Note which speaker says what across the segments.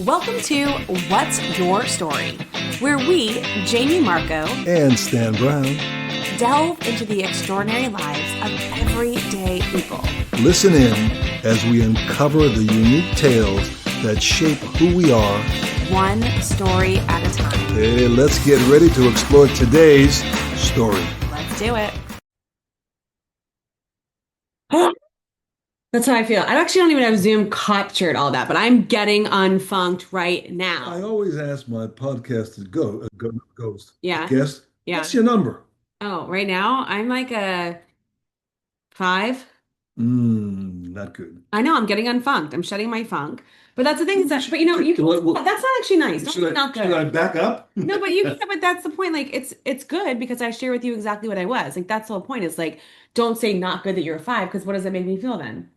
Speaker 1: Welcome to What's Your Story, where we, Jamie Marco,
Speaker 2: and Stan Brown,
Speaker 1: delve into the extraordinary lives of everyday people.
Speaker 2: Listen in as we uncover the unique tales that shape who we are,
Speaker 1: one story at a time.
Speaker 2: Hey, let's get ready to explore today's story.
Speaker 1: Let's do it. That's how I feel. I actually don't even have Zoom captured all that, but I'm getting unfunked right now.
Speaker 2: I always ask my podcast ghost,
Speaker 1: Yeah.
Speaker 2: guest,
Speaker 1: Yeah.
Speaker 2: what's your number?
Speaker 1: Oh, right now I'm like a 5.
Speaker 2: Not good.
Speaker 1: I know I'm getting unfunked. I'm shedding my funk. But that's the thing is that, but you know, that's not actually nice. That's not good.
Speaker 2: Should I back up?
Speaker 1: No, but but that's the point. Like it's good because I share with you exactly what I was. Like that's the whole point is like, don't say not good that you're a 5 because what does that make me feel then?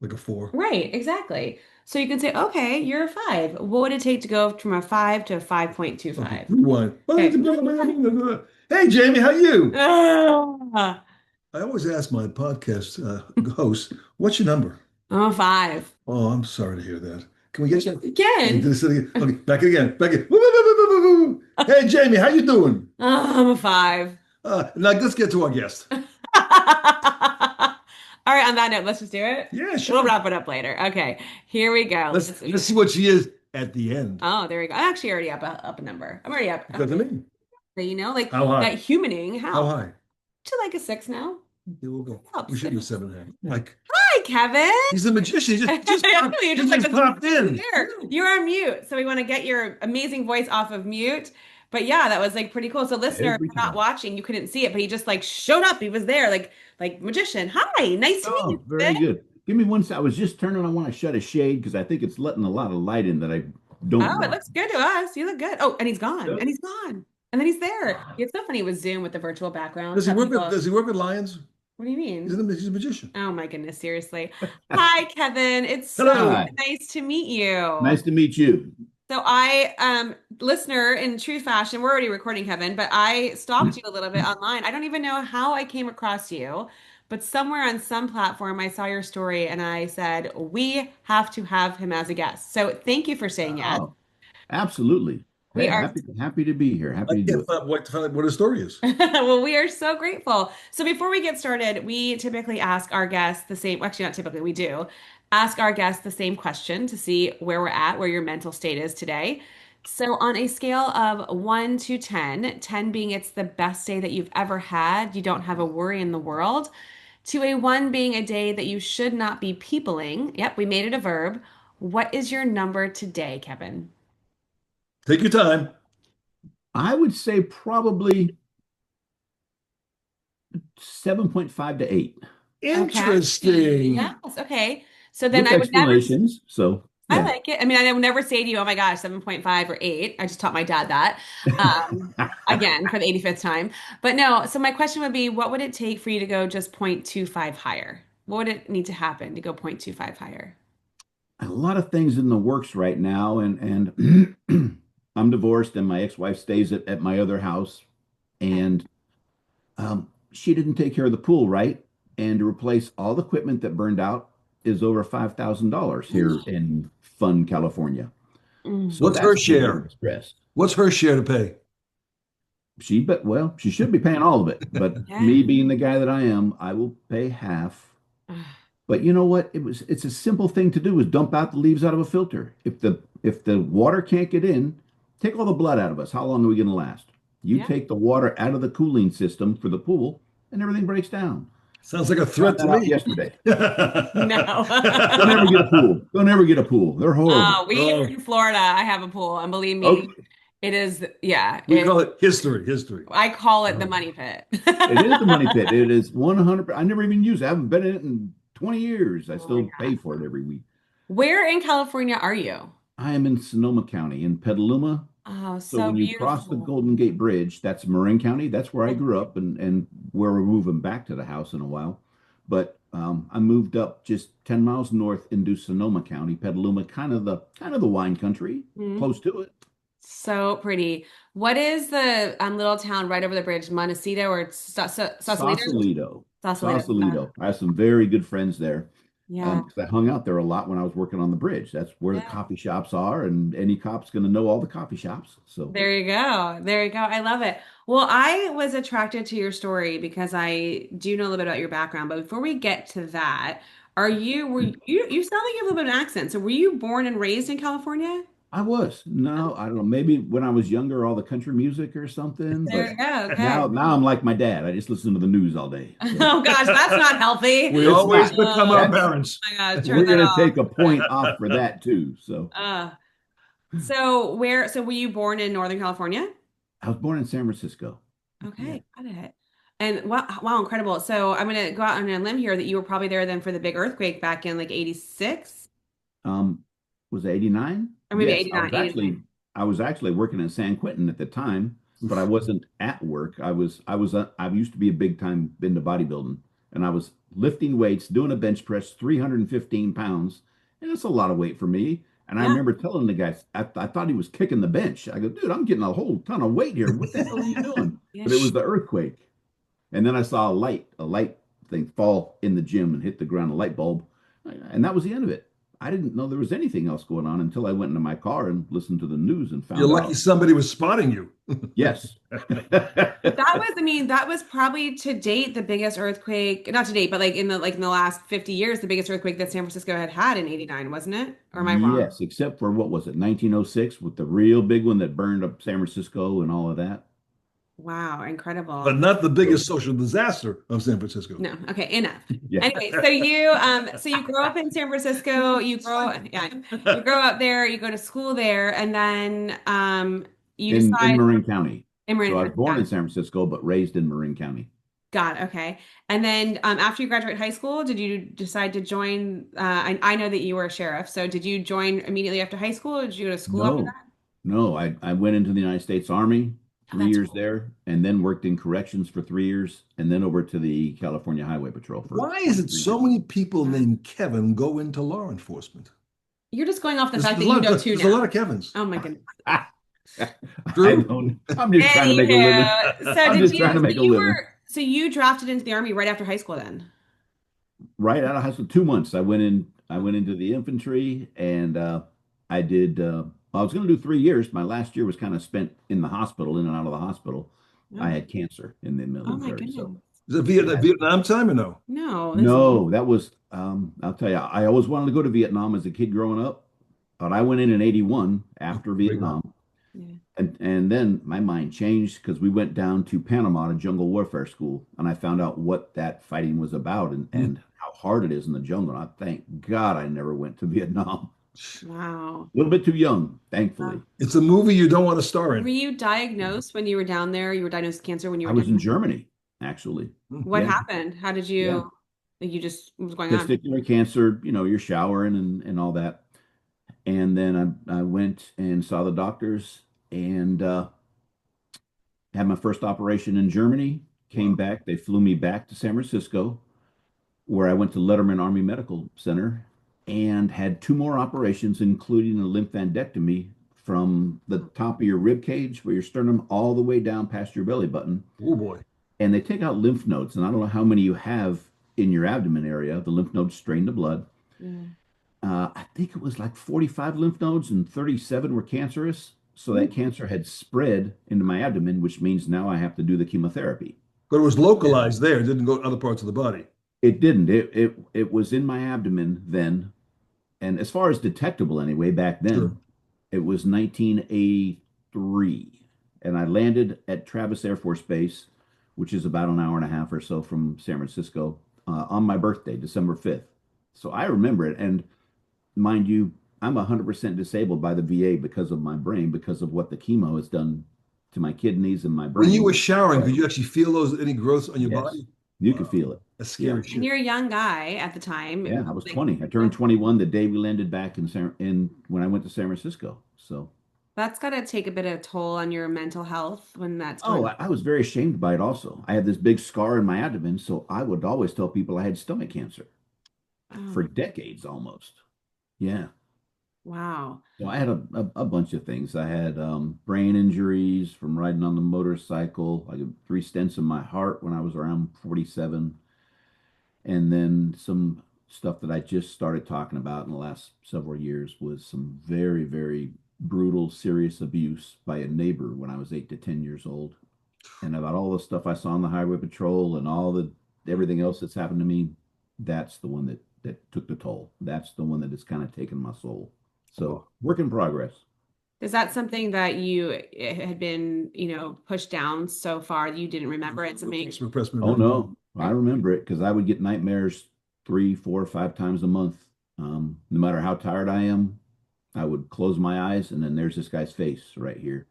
Speaker 2: Like a 4.
Speaker 1: Right, exactly. So you can say, okay, you're a 5. What would it take to go from a 5 to a 5.25?
Speaker 2: Rewind.
Speaker 1: Okay.
Speaker 2: Hey, Jamie, how you?
Speaker 1: Ah.
Speaker 2: I always ask my podcast host, what's your number?
Speaker 1: I'm a 5.
Speaker 2: Oh, I'm sorry to hear that. Can we get you?
Speaker 1: Again.
Speaker 2: Okay, back again. Back again. Woo, woo, woo, woo, woo, woo. Hey, Jamie, how you doing?
Speaker 1: Oh, I'm a 5.
Speaker 2: Now let's get to our guest.
Speaker 1: All right, on that note, let's just do it.
Speaker 2: Yeah, sure.
Speaker 1: We'll wrap it up later. Okay, here we go.
Speaker 2: Let's see what she is at the end.
Speaker 1: Oh, there we go. I'm actually already up a number. I'm already up.
Speaker 2: Good to me.
Speaker 1: You know, like
Speaker 2: How high?
Speaker 1: that humaning.
Speaker 2: How high?
Speaker 1: To like a 6 now.
Speaker 2: Here we'll go.
Speaker 1: Helps.
Speaker 2: We should do 7.5. Like,
Speaker 1: hi, Kevin.
Speaker 2: He's a magician. He just
Speaker 1: popped in. There. You're on mute. So we want to get your amazing voice off of mute. But yeah, that was like pretty cool. So listener, if you're not watching, you couldn't see it, but he just like showed up. He was there, like magician. Hi, nice to meet you.
Speaker 3: Very good. Give me one second. I was just turning. I want to shut a shade because I think it's letting a lot of light in that I don't.
Speaker 1: Oh, it looks good to us. You look good. Oh, and he's gone. And he's gone. And then he's there. It's so funny with Zoom with the virtual background.
Speaker 2: Does he work with lions?
Speaker 1: What do you mean?
Speaker 2: He's a magician.
Speaker 1: Oh my goodness, seriously. Hi, Kevin. It's so nice to meet you.
Speaker 3: Nice to meet you.
Speaker 1: So listener, in true fashion, we're already recording, Kevin, but I stalked you a little bit online. I don't even know how I came across you, but somewhere on some platform, I saw your story and I said, we have to have him as a guest. So thank you for saying yes.
Speaker 3: Absolutely.
Speaker 1: We are
Speaker 3: happy to be here. Happy to do it.
Speaker 2: To find out what his story is.
Speaker 1: Well, we are so grateful. So before we get started, we typically ask our guests the same, actually not typically, we do ask our guests the same question to see where we're at, where your mental state is today. So on a scale of 1 to 10, 10 being it's the best day that you've ever had, you don't have a worry in the world, to a 1 being a day that you should not be peopling. Yep, we made it a verb. What is your number today, Kevin?
Speaker 2: Take your time.
Speaker 3: I would say probably 7.5 to 8.
Speaker 2: Interesting.
Speaker 1: Okay. Yes. Okay. So then
Speaker 3: With
Speaker 1: I would never.
Speaker 3: So
Speaker 1: I like it. I mean, I would never say to you, oh my gosh, 7.5 or 8. I just taught my dad that again for the 85th time. But no, so my question would be, what would it take for you to go just 0.25 higher? What would it need to happen to go 0.25 higher?
Speaker 3: A lot of things in the works right now, and I'm divorced, and my ex-wife stays at my other house, and she didn't take care of the pool right, and to replace all the equipment that burned out is over $5,000 here in Fun, California.
Speaker 2: So what's her share? What's her share to pay?
Speaker 3: She should be paying all of it, but me being the guy that I am, I will pay half. But you know what? It's a simple thing to do is dump out the leaves out of a filter. If the water can't get in, take all the blood out of us. How long are we going to last? You take the water out of the cooling system for the pool, and everything breaks down.
Speaker 2: Sounds like a threat to me.
Speaker 3: Yesterday.
Speaker 1: No.
Speaker 3: Don't ever get a pool. Don't ever get a pool. They're horrible.
Speaker 1: In Florida, I have a pool, and believe me, it is,
Speaker 2: We call it history.
Speaker 1: I call it the money pit.
Speaker 3: It is the money pit. It is 100%. I never even used it. I haven't been in it in 20 years. I still pay for it every week.
Speaker 1: Where in California are you?
Speaker 3: I am in Sonoma County in Petaluma.
Speaker 1: Oh,
Speaker 3: so when you cross the Golden Gate Bridge, that's Marin County. That's where I grew up and where we're moving back to the house in a while. But I moved up just 10 miles north into Sonoma County, Petaluma, kind of the wine country, close to it.
Speaker 1: So pretty. What is the little town right over the bridge? Montecito or Sausalito?
Speaker 3: Sausalito. I have some very good friends there.
Speaker 1: Yeah.
Speaker 3: 'Cause I hung out there a lot when I was working on the bridge. That's where the
Speaker 1: Yeah.
Speaker 3: coffee shops are, and any cop's going to know all the coffee shops. So
Speaker 1: There you go. There you go. I love it. Well, I was attracted to your story because I do know a little bit about your background. But before we get to that, you sound like you have a little bit of an accent. So were you born and raised in California?
Speaker 3: I was. No, I don't know. Maybe when I was younger, all the country music or something.
Speaker 1: There
Speaker 3: But
Speaker 1: you go. Okay.
Speaker 3: now I'm like my dad. I just listen to the news all day. So
Speaker 1: Oh gosh, that's not healthy.
Speaker 2: We
Speaker 3: it's
Speaker 2: always
Speaker 3: not.
Speaker 2: become
Speaker 1: Oh
Speaker 2: our
Speaker 3: That's
Speaker 2: parents.
Speaker 1: my gosh, turn
Speaker 3: we're
Speaker 1: that
Speaker 3: gonna
Speaker 1: off.
Speaker 3: take a point off for that too. So
Speaker 1: Uh, so were you born in Northern California?
Speaker 3: I was born in San Francisco. Yeah.
Speaker 1: Okay, got it. And wow, wow, incredible. So I'm gonna go out on a limb here that you were probably there then for the big earthquake back in like 86
Speaker 3: Um, was it 89?
Speaker 1: or maybe
Speaker 3: Yes,
Speaker 1: 89, 89.
Speaker 3: I was actually working in San Quentin at the time, but I wasn't at work. I used to be a big time into bodybuilding, and I was lifting weights, doing a bench press, 315 pounds, and that's a lot of weight for me. And I
Speaker 1: Yeah.
Speaker 3: remember telling the guy, I thought he was kicking the bench. I go, dude, I'm getting a whole ton of weight here. What the hell are you doing?
Speaker 1: Yeah.
Speaker 3: But it was the earthquake. And then I saw a light thing fall in the gym and hit the ground, a light bulb. And that was the end of it. I didn't know there was anything else going on until I went into my car and listened to the news and
Speaker 2: You're
Speaker 3: found
Speaker 2: lucky
Speaker 3: out.
Speaker 2: somebody was spotting you.
Speaker 3: Yes.
Speaker 1: That was, I mean, that was probably to date the biggest earthquake, not to date, but like in the last 50 years, the biggest earthquake that San Francisco had had in 89, wasn't it? Or am I wrong?
Speaker 3: Yes, except for what was it, 1906 with the real big one that burned up San Francisco and all of that.
Speaker 1: Wow,
Speaker 2: But
Speaker 1: incredible.
Speaker 2: not the
Speaker 3: So,
Speaker 2: biggest social disaster of San Francisco.
Speaker 1: No, okay, enough.
Speaker 3: yeah.
Speaker 1: Anyway, so you grow up in San Francisco, you grow up there, you go to school there, and then you
Speaker 3: In
Speaker 1: decide
Speaker 3: Marin County.
Speaker 1: in
Speaker 3: So I
Speaker 1: Marin
Speaker 3: was born
Speaker 1: County.
Speaker 3: in San Francisco, but raised in Marin County.
Speaker 1: God, okay. And then after you graduate high school, did you decide to join? I know that you were a sheriff, so did you join immediately after high school, or did you go to school after
Speaker 3: No,
Speaker 1: that?
Speaker 3: no. I went into the United States Army,
Speaker 1: Oh,
Speaker 3: three
Speaker 1: that's
Speaker 3: years
Speaker 1: cool.
Speaker 3: there, and then worked in corrections for 3 years, and then over to the California Highway Patrol for
Speaker 2: Why is it
Speaker 3: 23
Speaker 2: so
Speaker 3: years.
Speaker 2: many people named Kevin go into law enforcement?
Speaker 1: You're just going off the
Speaker 2: There's,
Speaker 1: fact
Speaker 2: there's
Speaker 1: that
Speaker 2: a
Speaker 1: you
Speaker 2: lot
Speaker 1: know
Speaker 2: of,
Speaker 1: two
Speaker 2: there's a
Speaker 1: now.
Speaker 2: lot of Kevins.
Speaker 1: Oh my goodness.
Speaker 3: I
Speaker 2: True?
Speaker 3: don't. I'm just trying to make a living.
Speaker 1: Anywho, so
Speaker 3: I'm
Speaker 1: did
Speaker 3: just
Speaker 1: you?
Speaker 3: trying to
Speaker 1: So
Speaker 3: make a
Speaker 1: you
Speaker 3: living.
Speaker 1: were. So you drafted into the army right after high school, then?
Speaker 3: Right out of high school, 2 months. I went in. I went into the infantry, and I did. I was going to do 3 years. My last year was kind of spent in the hospital, in and out of the hospital. I
Speaker 1: Oh,
Speaker 3: had cancer in the
Speaker 1: oh my
Speaker 3: military, so
Speaker 1: goodness.
Speaker 2: Is it
Speaker 3: yeah.
Speaker 2: Vietnam time or no?
Speaker 1: No, this.
Speaker 3: No, that was. I'll tell you, I always wanted to go to Vietnam as a kid growing up, but I went in '81 after
Speaker 2: Big one.
Speaker 3: Vietnam.
Speaker 1: Yeah.
Speaker 3: And then my mind changed because we went down to Panama to jungle warfare school, and I found out what that fighting was about
Speaker 2: Mm.
Speaker 3: and how hard it is in the jungle. And I thank God I never went to Vietnam.
Speaker 1: Wow.
Speaker 3: A little bit too young,
Speaker 1: Wow.
Speaker 3: thankfully.
Speaker 2: It's a movie you don't want to star
Speaker 1: Were
Speaker 2: in.
Speaker 1: you
Speaker 3: Yeah.
Speaker 1: diagnosed when you were down there? You were diagnosed with cancer when you
Speaker 3: I
Speaker 1: were down
Speaker 3: was in
Speaker 1: there?
Speaker 3: Germany, actually.
Speaker 2: Mm.
Speaker 1: What
Speaker 3: Yeah,
Speaker 1: happened? How did
Speaker 3: yeah.
Speaker 1: you, like, you just, what was going on?
Speaker 3: Testicular cancer, you're showering and all that. And then I went and saw the doctors and had my first operation in Germany. Came
Speaker 2: Wow.
Speaker 3: back. They flew me back to San Francisco, where I went to Letterman Army Medical Center and had two more operations, including a lymphadenectomy from the top of your rib cage, where your sternum, all the way down past your belly button.
Speaker 2: Oh boy.
Speaker 3: And they take out lymph nodes, and I don't know how many you have in your abdomen area. The lymph nodes strain the blood.
Speaker 1: Yeah.
Speaker 3: I think it was like 45 lymph nodes, and 37 were cancerous. So that
Speaker 1: Ooh.
Speaker 3: cancer had spread into my abdomen, which means now I have to do the chemotherapy.
Speaker 2: But it was localized there. It didn't go to other parts of the body.
Speaker 3: It didn't. It was in my abdomen then, and as far as detectable anyway, back
Speaker 2: Sure.
Speaker 3: then, it was 1983, and I landed at Travis Air Force Base, which is about an hour and a half or so from San Francisco, on my birthday, December 5th. So I remember it, and mind you, I'm 100% disabled by the VA because of my brain, because of what the chemo has done to my kidneys and my
Speaker 2: When you were
Speaker 3: brain.
Speaker 2: showering, could
Speaker 3: So
Speaker 2: you actually feel those any growths on your
Speaker 3: yes,
Speaker 2: body?
Speaker 3: you could
Speaker 2: Wow.
Speaker 3: feel it.
Speaker 2: That's
Speaker 3: Yeah.
Speaker 2: scary
Speaker 1: And
Speaker 2: shit.
Speaker 1: you're a young guy at the
Speaker 3: Yeah,
Speaker 1: time.
Speaker 3: I was
Speaker 1: Like,
Speaker 3: 20. I turned
Speaker 1: that's
Speaker 3: 21 the day we landed back in when I went to San Francisco. So,
Speaker 1: that's got to take a bit of toll on your mental health when that's
Speaker 3: oh,
Speaker 1: going
Speaker 3: I was very ashamed by it also. I had this big scar in my abdomen, so I would always tell people I had stomach cancer for
Speaker 1: on. Oh,
Speaker 3: decades almost. Yeah.
Speaker 1: wow.
Speaker 3: So I had a bunch of things. I had brain injuries from riding on the motorcycle. I had 3 stents in my heart when I was around 47, and then some stuff that I just started talking about in the last several years was some very, very brutal, serious abuse by a neighbor when I was 8 to 10 years old. And about all the stuff I saw on the highway patrol and all the everything else that's happened to me, that's the one that took the toll. That's the one that has kind of taken my soul. So
Speaker 2: Oh,
Speaker 3: work in progress.
Speaker 1: Is that something that you had been, pushed down so far you didn't remember it? Something.
Speaker 2: some repressed
Speaker 3: Oh
Speaker 2: memory.
Speaker 3: no, I remember it because I would get nightmares 3, 4, 5 times a month. No matter how tired I am, I would close my eyes and then there's this guy's face right here,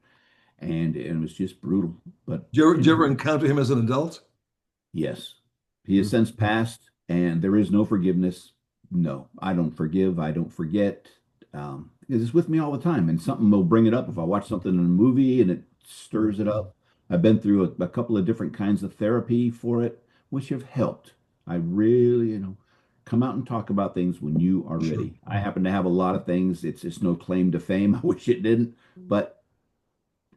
Speaker 3: and it was just brutal. But
Speaker 2: Did you ever encounter him as an adult?
Speaker 3: yes, he has
Speaker 2: Mm.
Speaker 3: since passed, and there is no forgiveness. No, I don't forgive. I don't forget. It's with me all the time, and something will bring it up if I watch something in a movie and it stirs it up. I've been through a couple of different kinds of therapy for it, which have helped. I really, come out and talk about things when you are
Speaker 2: Sure.
Speaker 3: ready. I happen to have a lot of things. It's no claim to fame. I wish it didn't, but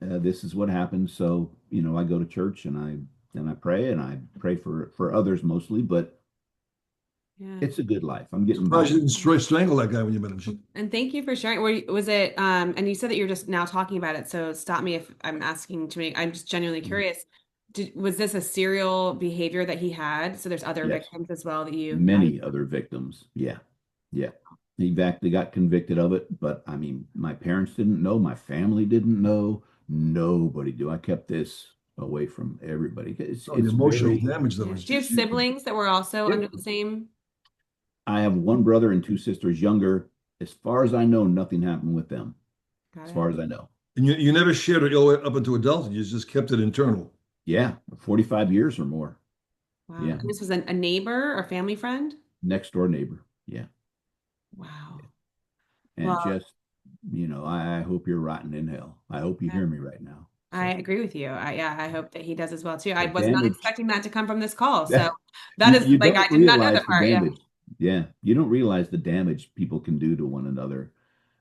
Speaker 3: this is what happens. So, I go to church and I pray and I pray for others mostly, but
Speaker 1: Yeah.
Speaker 3: it's a good life. I'm getting
Speaker 2: Surprised
Speaker 3: by.
Speaker 2: you didn't strangle that guy when you met him.
Speaker 1: And thank you for sharing. Was it, and you said that you're just now talking about it, so stop me if I'm asking too many. I'm just genuinely curious. Was this a serial behavior that he had? So there's other
Speaker 3: Yes,
Speaker 1: victims as well that you.
Speaker 3: many other victims. Yeah, yeah. He actually got convicted of it, but I mean, my parents didn't know, my family didn't know, nobody do. I kept this away from everybody. It's
Speaker 2: Oh, the
Speaker 3: it's
Speaker 2: emotional
Speaker 3: very.
Speaker 2: damage that
Speaker 1: Yeah.
Speaker 2: was
Speaker 1: Do you have
Speaker 2: just huge.
Speaker 1: siblings that were also under
Speaker 3: Yep.
Speaker 1: the same?
Speaker 3: I have one brother and two sisters younger. As far as I know, nothing happened with them.
Speaker 1: Got
Speaker 3: As
Speaker 1: it.
Speaker 3: far as I know.
Speaker 2: And you never shared it all the way up into adulthood. You just kept it internal.
Speaker 3: Yeah, 45 years or more.
Speaker 1: Wow.
Speaker 3: Yeah,
Speaker 1: And this was a neighbor or family friend?
Speaker 3: next door neighbor. Yeah,
Speaker 1: Wow.
Speaker 3: yeah. And
Speaker 1: Well,
Speaker 3: just, I hope you're rotting in hell. I hope you
Speaker 1: yeah,
Speaker 3: hear me right now.
Speaker 1: I
Speaker 3: So
Speaker 1: agree with you. Yeah, I hope that he does as well too. I
Speaker 3: the
Speaker 1: was not
Speaker 3: damage,
Speaker 1: expecting that to come from this call. So
Speaker 3: you
Speaker 1: that is
Speaker 3: you
Speaker 1: like I
Speaker 3: don't
Speaker 1: did not know
Speaker 3: realize
Speaker 1: that
Speaker 3: the
Speaker 1: part. Yeah.
Speaker 3: damage. Yeah, you don't realize the damage people can do to one another.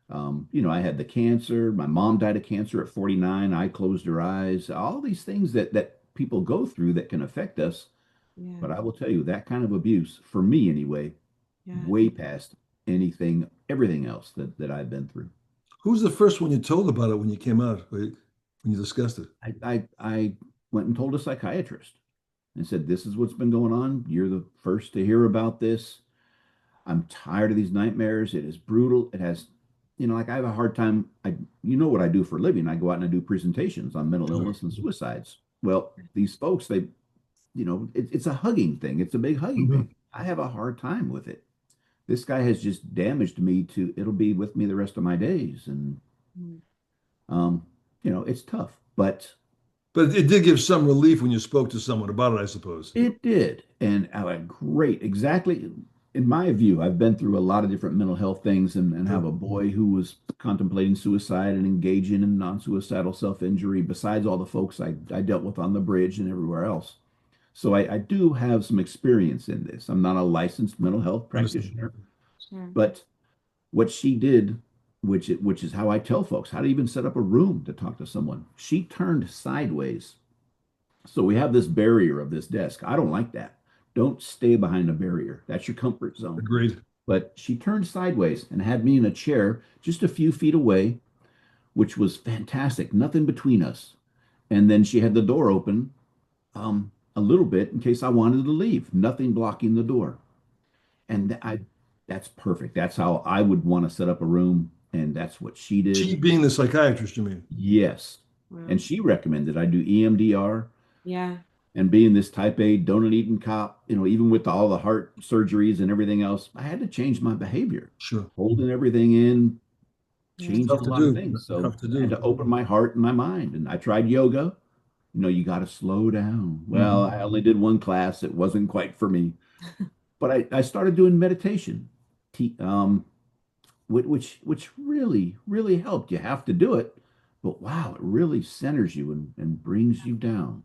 Speaker 3: I had the cancer. My mom died of cancer at 49. I closed her eyes. All these things that people go through that can affect us.
Speaker 1: Yeah.
Speaker 3: But I will tell you that kind of abuse, for me anyway,
Speaker 1: Yeah.
Speaker 3: way past everything else that I've been through.
Speaker 2: Who was the first one you told about it when you came out, like, when you discussed it?
Speaker 3: I went and told a psychiatrist and said, "This is what's been going on. You're the first to hear about this. I'm tired of these nightmares. It is brutal. It has, like I have a hard time. What I do for a living. I go out and I do presentations on mental
Speaker 2: Sure.
Speaker 3: illness and suicides. Well, these folks, it's a hugging thing. It's a big hugging
Speaker 2: Mhm.
Speaker 3: thing. I have a hard time with it. This guy has just damaged me it'll be with me the rest of my days. And,
Speaker 1: Mm.
Speaker 3: um, it's tough, but
Speaker 2: But it did give some relief when you spoke to someone about it, I suppose.
Speaker 3: it did. And great, exactly. In my view, I've been through a lot of different mental health things and have
Speaker 2: Sure.
Speaker 3: a boy who was contemplating suicide and engaging in non-suicidal self-injury, besides all the folks I dealt with on the bridge and everywhere else. So I do have some experience in this. I'm not a licensed mental health
Speaker 2: Understand.
Speaker 3: practitioner,
Speaker 1: Sure.
Speaker 3: but what she did, which is how I tell folks how to even set up a room to talk to someone. She turned sideways. So we have this barrier of this desk. I don't like that. Don't stay behind a barrier. That's your comfort zone.
Speaker 2: Agreed.
Speaker 3: But she turned sideways and had me in a chair just a few feet away, which was fantastic. Nothing between us. And then she had the door open a little bit in case I wanted to leave. Nothing blocking the door. And that's perfect. That's how I would want to set up a room. And that's what she
Speaker 2: She
Speaker 3: did.
Speaker 2: being the psychiatrist, you mean?
Speaker 3: Yes. And
Speaker 1: Wow.
Speaker 3: she recommended I do EMDR.
Speaker 1: Yeah.
Speaker 3: And being this type A donut eating cop, even with all the heart surgeries and everything else, I had to change my behavior,
Speaker 2: Sure.
Speaker 3: holding everything in,
Speaker 1: Yeah.
Speaker 3: changing
Speaker 2: Tough
Speaker 3: a
Speaker 2: to
Speaker 3: lot of
Speaker 2: do.
Speaker 3: things. So
Speaker 2: Tough to
Speaker 3: I had
Speaker 2: do.
Speaker 3: to open my heart and my mind. And I tried yoga. You got to slow down. Well,
Speaker 2: Mhm.
Speaker 3: I only did one class. It wasn't quite for me. But I started doing meditation, which really, really helped. You have to do it. But wow, it really centers you and brings you down.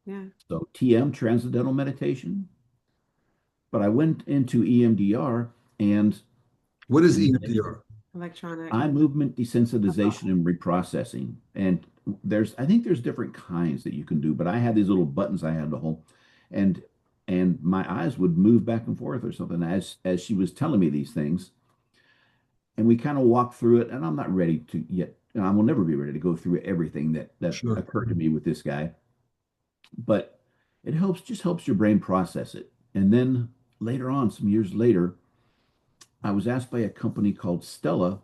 Speaker 1: Yeah.
Speaker 3: So TM, Transcendental Meditation. But I went into EMDR and
Speaker 2: What is
Speaker 3: and
Speaker 2: EMDR?
Speaker 1: Electronic.
Speaker 3: eye movement desensitization and reprocessing. And I think there's different kinds that you can do, but I had these little buttons I had to hold. And and my eyes would move back and forth or something as she was telling me these things. And we kind of walked through it, and I'm not ready to yet, and I will never be ready to go through everything that
Speaker 2: Sure.
Speaker 3: occurred to me with this guy, but it helps your brain process it. And then later on, some years later, I was asked by a company called Stella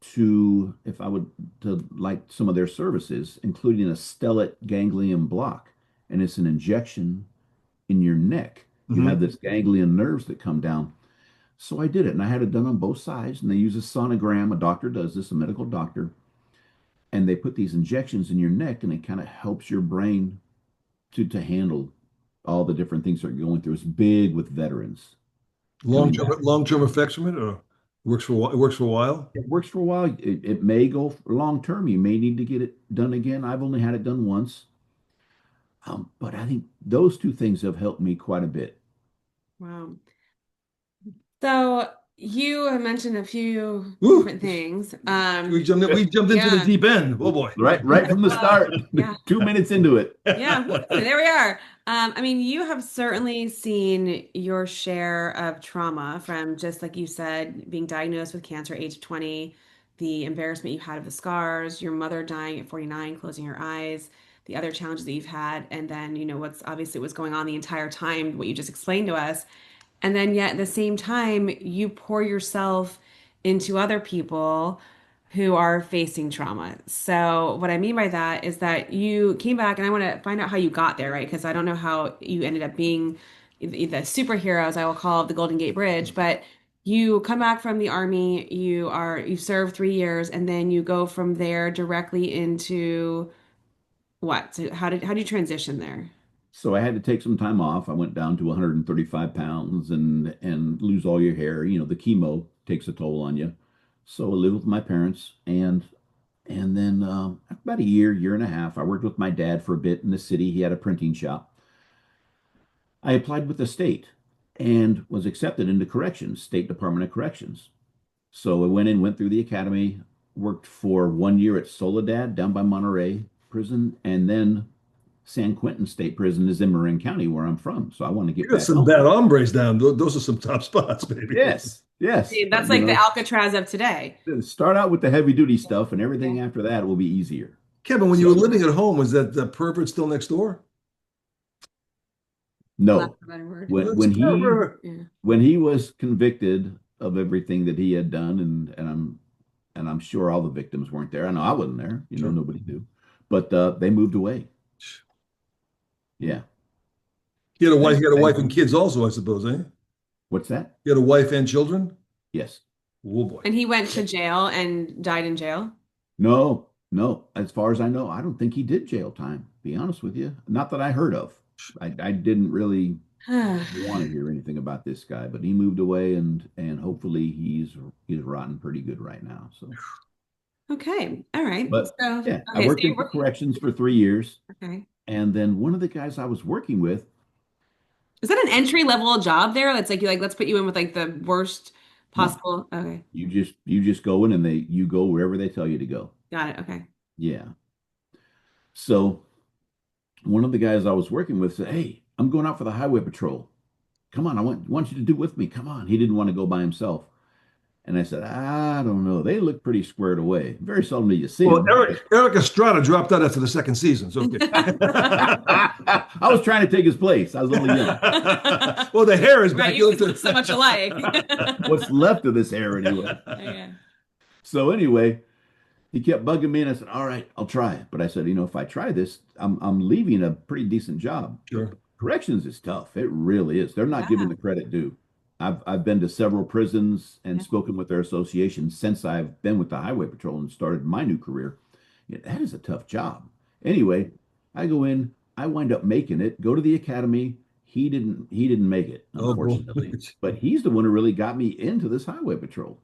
Speaker 3: to if I would to like some of their services, including a stellate ganglion block, and it's an injection in your neck. You have
Speaker 2: Hmm.
Speaker 3: this ganglion nerves that come down. So I did it, and I had it done on both sides. And they use a sonogram. A doctor does this, a medical doctor, and they put these injections in your neck, and it kind of helps your brain to handle all the different things they're going through. It's big with veterans
Speaker 2: Long
Speaker 3: coming
Speaker 2: term
Speaker 3: back.
Speaker 2: long term effects from it, or it works for a while.
Speaker 3: It works for a while. It may go long term. You may need to get it done again. I've only had it done once. But I think those two things have helped me quite a bit.
Speaker 1: Wow. So you have mentioned a few
Speaker 2: Woo!
Speaker 1: different things.
Speaker 2: We jumped into the
Speaker 1: Yeah.
Speaker 2: deep end. Oh boy.
Speaker 3: Right from the
Speaker 1: Well,
Speaker 3: start,
Speaker 1: yeah.
Speaker 3: 2 minutes into it.
Speaker 1: Yeah, woo, there we are. I mean, you have certainly seen your share of trauma from just like you said, being diagnosed with cancer at age 20, the embarrassment you had of the scars, your mother dying at 49, closing her eyes, the other challenges that you've had, and then, what's obviously was going on the entire time, what you just explained to us. And then yet at the same time, you pour yourself into other people who are facing trauma. So what I mean by that is that you came back, and I want to find out how you got there, right? Because I don't know how you ended up being the superheroes I will call the Golden Gate Bridge, but you come back from the army, you serve 3 years, and then you go from there directly into what? So how do you transition there?
Speaker 3: So I had to take some time off. I went down to 135 pounds and lose all your hair. The chemo takes a toll on you. So I lived with my parents, and then about a year and a half, I worked with my dad for a bit in the city. He had a printing shop. I applied with the state and was accepted into corrections, State Department of Corrections. So I went through the academy, worked for 1 year at Soledad down by Monterey prison, and then San Quentin State Prison is in Marin County, where I'm from. So I want to get
Speaker 2: You got
Speaker 3: back
Speaker 2: some
Speaker 3: home.
Speaker 2: bad hombres down. Those are some top spots, baby.
Speaker 3: Yes, yes.
Speaker 1: See, that's like the Alcatraz of today.
Speaker 3: Start out with the heavy duty stuff, and
Speaker 1: Yeah.
Speaker 3: everything after that will be easier.
Speaker 2: Kevin, when you were
Speaker 3: So
Speaker 2: living at home, was that the pervert still next door?
Speaker 1: For lack
Speaker 3: no,
Speaker 1: of a better word.
Speaker 3: when
Speaker 2: That's
Speaker 3: when he
Speaker 2: pervert.
Speaker 1: Yeah.
Speaker 3: when he was convicted of everything that he had done, and I'm sure all the victims weren't there. I know I wasn't there.
Speaker 2: Sure.
Speaker 3: Nobody knew, but they moved away. Yeah.
Speaker 2: He had a wife and kids also, I suppose, eh?
Speaker 3: What's that?
Speaker 2: He had a wife and children?
Speaker 3: Yes.
Speaker 2: Oh boy.
Speaker 1: And he went to jail and died in jail.
Speaker 3: No, no. As far as I know, I don't think he did jail time, be honest with you. Not that I heard of. I didn't really want to hear anything about this guy, but he moved away, and hopefully he's rotten pretty good right now. So,
Speaker 1: Okay. All right.
Speaker 3: but
Speaker 1: So,
Speaker 3: yeah, I
Speaker 1: okay. So
Speaker 3: worked
Speaker 1: you're
Speaker 3: in
Speaker 1: working.
Speaker 3: corrections for 3 years,
Speaker 1: Okay.
Speaker 3: and then one of the guys I was working with,
Speaker 1: Is that an entry level job there? That's like you like let's put you in with like the worst
Speaker 3: no,
Speaker 1: possible. Okay.
Speaker 3: you just go in, and you go wherever they tell you to go.
Speaker 1: Got it. Okay.
Speaker 3: Yeah. So one of the guys I was working with said, "Hey, I'm going out for the highway patrol. Come on, I want you to do with me. Come on." He didn't want to go by himself. And I said, "I don't know. They look pretty squared away. Very seldom do you see
Speaker 2: Well,
Speaker 3: them."
Speaker 2: Eric Estrada dropped out after the second season. So okay.
Speaker 3: I was trying to take his place. I was only young.
Speaker 2: Well, the hair is
Speaker 1: Right.
Speaker 2: back.
Speaker 1: You look so much alike.
Speaker 3: What's left of this hair anyway.
Speaker 1: Yeah.
Speaker 3: So anyway, he kept bugging me, and I said, "All right, I'll try it." But I said, if I try this, I'm leaving a pretty decent job.
Speaker 2: Sure.
Speaker 3: Corrections is tough. It really is. They're not
Speaker 1: Yeah.
Speaker 3: giving the credit due. I've been to several prisons and
Speaker 1: Yeah.
Speaker 3: spoken with their association since I've been with the Highway Patrol and started my new career. Yeah, that is a tough job. Anyway, I go in, I wind up making it, go to the academy. He didn't make it,
Speaker 2: Oh boy.
Speaker 3: unfortunately. But he's the one who really got me into this Highway Patrol.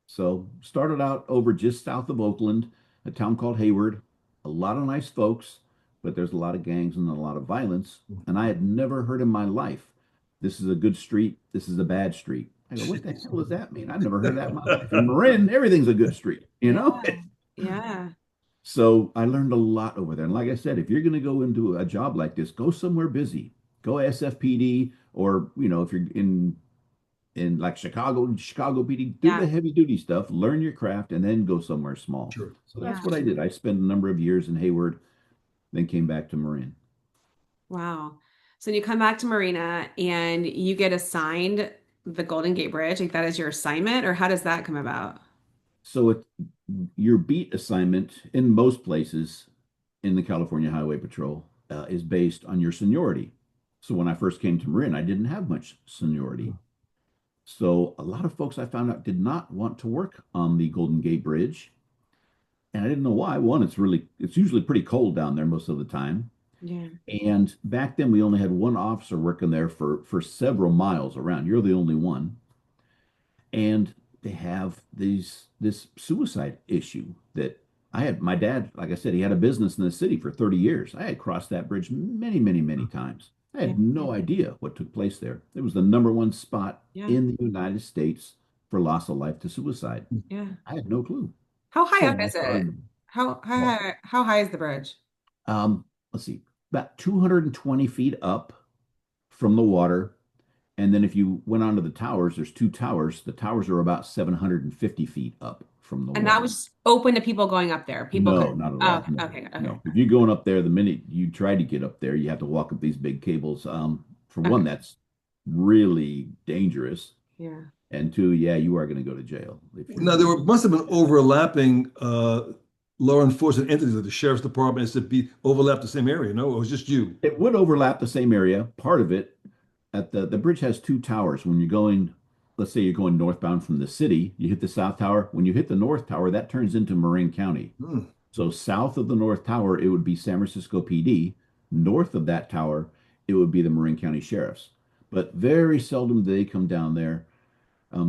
Speaker 3: So started out over just south of Oakland, a town called Hayward. A lot of nice folks, but there's a lot of gangs and a lot of violence. And I had never heard in my life, this is a good street, this is a bad street. I go, what the hell does that mean? I've never heard that in my life. In Marin, everything's a good street, you know?
Speaker 1: Yeah. Yeah.
Speaker 3: So I learned a lot over there. And like I said, if you're going to go into a job like this, go somewhere busy. go SFPD, or if you're in like Chicago PD, do the
Speaker 1: Yeah.
Speaker 3: heavy duty stuff, learn your craft, and then go somewhere small.
Speaker 2: Sure.
Speaker 3: So
Speaker 1: Yeah.
Speaker 3: that's what I did. I spent a number of years in Hayward, then came back to Marin.
Speaker 1: Wow. So you come back to Marina and you get assigned the Golden Gate Bridge. Like that is your assignment, or how does that come about?
Speaker 3: So your beat assignment in most places in the California Highway Patrol is based on your seniority. So when I first came to Marin, I didn't have much seniority. So a lot of folks I found out did not want to work on the Golden Gate Bridge. And I didn't know why. One, it's usually pretty cold down there most of the time.
Speaker 1: Yeah.
Speaker 3: And back then we only had one officer working there for several miles around. You're the only one. And they have this suicide issue that I had. My dad, like I said, he had a business in the city for 30 years. I had crossed that bridge many, many, many times. I
Speaker 1: Yeah.
Speaker 3: had no idea what took place there. It was the number one spot
Speaker 1: Yeah.
Speaker 3: in the United States for loss of life to suicide.
Speaker 1: Yeah.
Speaker 3: I had no clue.
Speaker 1: How high
Speaker 3: So
Speaker 1: up
Speaker 3: when I
Speaker 1: is it?
Speaker 3: started, well,
Speaker 1: How high is the bridge?
Speaker 3: let's see, about 220 feet up from the water. And then if you went onto the towers, there's two towers. The towers are about 750 feet up from the
Speaker 1: And that
Speaker 3: water.
Speaker 1: was open to people going up there. People could.
Speaker 3: No, not at
Speaker 1: Oh,
Speaker 3: all.
Speaker 1: okay.
Speaker 3: No,
Speaker 1: Okay. Okay.
Speaker 3: no. If you're going up there, the minute you try to get up there, you have to walk up these big cables. For one,
Speaker 1: Okay.
Speaker 3: that's really dangerous.
Speaker 1: Yeah.
Speaker 3: And two, yeah, you are going to go to jail if you're
Speaker 2: Now, there
Speaker 3: doing
Speaker 2: were, must have been overlapping law enforcement entities, like the sheriff's department, to be overlap the same area. No, it was just you.
Speaker 3: it. Would overlap the same area. Part of it at the bridge has two towers. When you're going, let's say you're going northbound from the city, you hit the south tower. When you hit the north tower, that turns into Marin County.
Speaker 2: Hmm.
Speaker 3: So south of the North Tower, it would be San Francisco PD. North of that tower, it would be the Marin County Sheriffs. But very seldom do they come down there.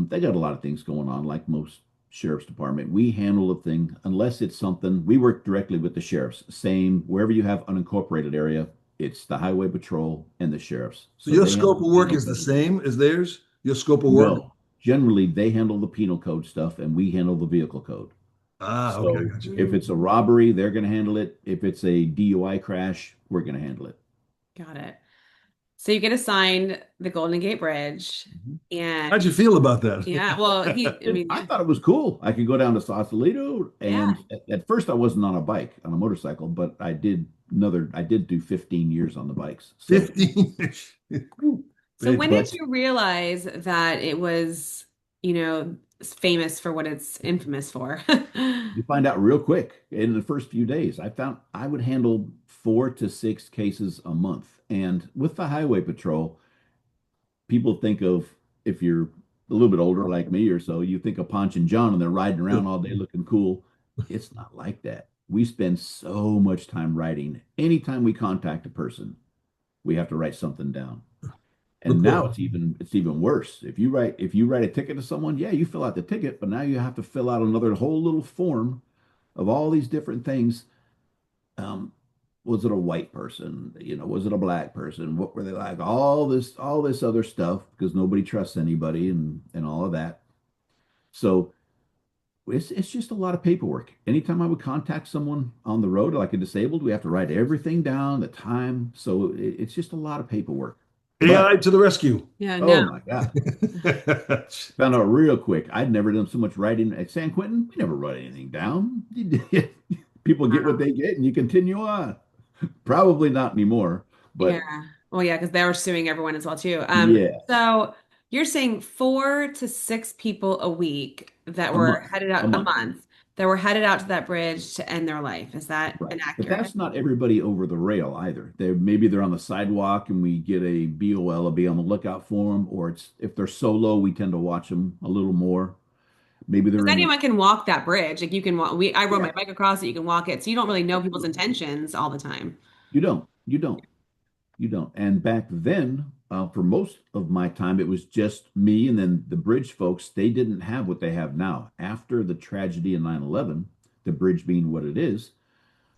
Speaker 3: They got a lot of things going on, like most sheriff's department. We handle the thing unless it's something. We work directly with the sheriffs. Same wherever you have unincorporated area, it's the highway patrol and the sheriffs.
Speaker 2: So
Speaker 3: So
Speaker 2: your
Speaker 3: they
Speaker 2: scope
Speaker 3: handle
Speaker 2: of
Speaker 3: the
Speaker 2: work
Speaker 3: penal
Speaker 2: is the
Speaker 3: code.
Speaker 2: same as theirs? Your scope of work?
Speaker 3: No, generally they handle the penal code stuff, and we handle the vehicle code.
Speaker 2: Ah, okay, I
Speaker 3: So
Speaker 2: got you.
Speaker 3: if it's a robbery, they're going to handle it. If it's a DUI crash, we're going to handle it.
Speaker 1: Got it. So you get assigned the Golden Gate Bridge,
Speaker 3: Mhm.
Speaker 1: and
Speaker 2: How'd you feel about that?
Speaker 1: yeah, well, I
Speaker 3: And
Speaker 1: mean,
Speaker 3: I thought it was cool. I could go down to Sausalito,
Speaker 1: yeah.
Speaker 3: and at first I wasn't on a bike, on a motorcycle, but I did do 15 years on the bikes. So,
Speaker 2: 15.
Speaker 1: So when did
Speaker 3: but
Speaker 1: you realize that it was, famous for what it's infamous for?
Speaker 3: you find out real quick in the first few days. I found I would handle 4 to 6 cases a month. And with the highway patrol, people think of, if you're a little bit older like me or so, you think of Ponch and John and they're riding around all day looking cool. It's not like that. We spend so much time writing. Anytime we contact a person, we have to write something down. And now
Speaker 2: Record.
Speaker 3: it's even worse. If you write a ticket to someone, yeah, you fill out the ticket, but now you have to fill out another whole little form of all these different things. Um, was it a white person? Was it a black person? What were they like? All this other stuff because nobody trusts anybody and all of that. So it's just a lot of paperwork. Anytime I would contact someone on the road, like a disabled, we have to write everything down, the time. So it's just a lot of paperwork.
Speaker 2: AI
Speaker 3: But
Speaker 2: to the rescue.
Speaker 1: Yeah,
Speaker 3: oh
Speaker 1: no.
Speaker 3: my God, found out real quick. I'd never done so much writing at San Quentin. We never wrote anything down. People get what they get, and you continue on. Probably not anymore,
Speaker 1: Yeah.
Speaker 3: but
Speaker 1: Well, yeah, because they were suing everyone as well too.
Speaker 3: yeah,
Speaker 1: So you're saying 4 to 6 people a week that
Speaker 3: a
Speaker 1: were
Speaker 3: month,
Speaker 1: headed
Speaker 3: a
Speaker 1: out a
Speaker 3: month,
Speaker 1: month that were headed out to that bridge to end their life. Is that
Speaker 3: right. But
Speaker 1: inaccurate?
Speaker 3: that's not everybody over the rail either. Maybe they're on the sidewalk, and we get a BOL, a be on the lookout for them, or it's if they're solo, we tend to watch them a little more. Maybe they're
Speaker 1: Because
Speaker 3: in the
Speaker 1: anyone can walk that bridge. Like you can walk. I rode my
Speaker 3: yeah,
Speaker 1: bike across it. You can walk it, so you don't really know people's
Speaker 3: absolutely.
Speaker 1: intentions all the time.
Speaker 3: You don't. And back then, for most of my time, it was just me and then the bridge folks. They didn't have what they have now. After the tragedy in 9/11, the bridge being what it is,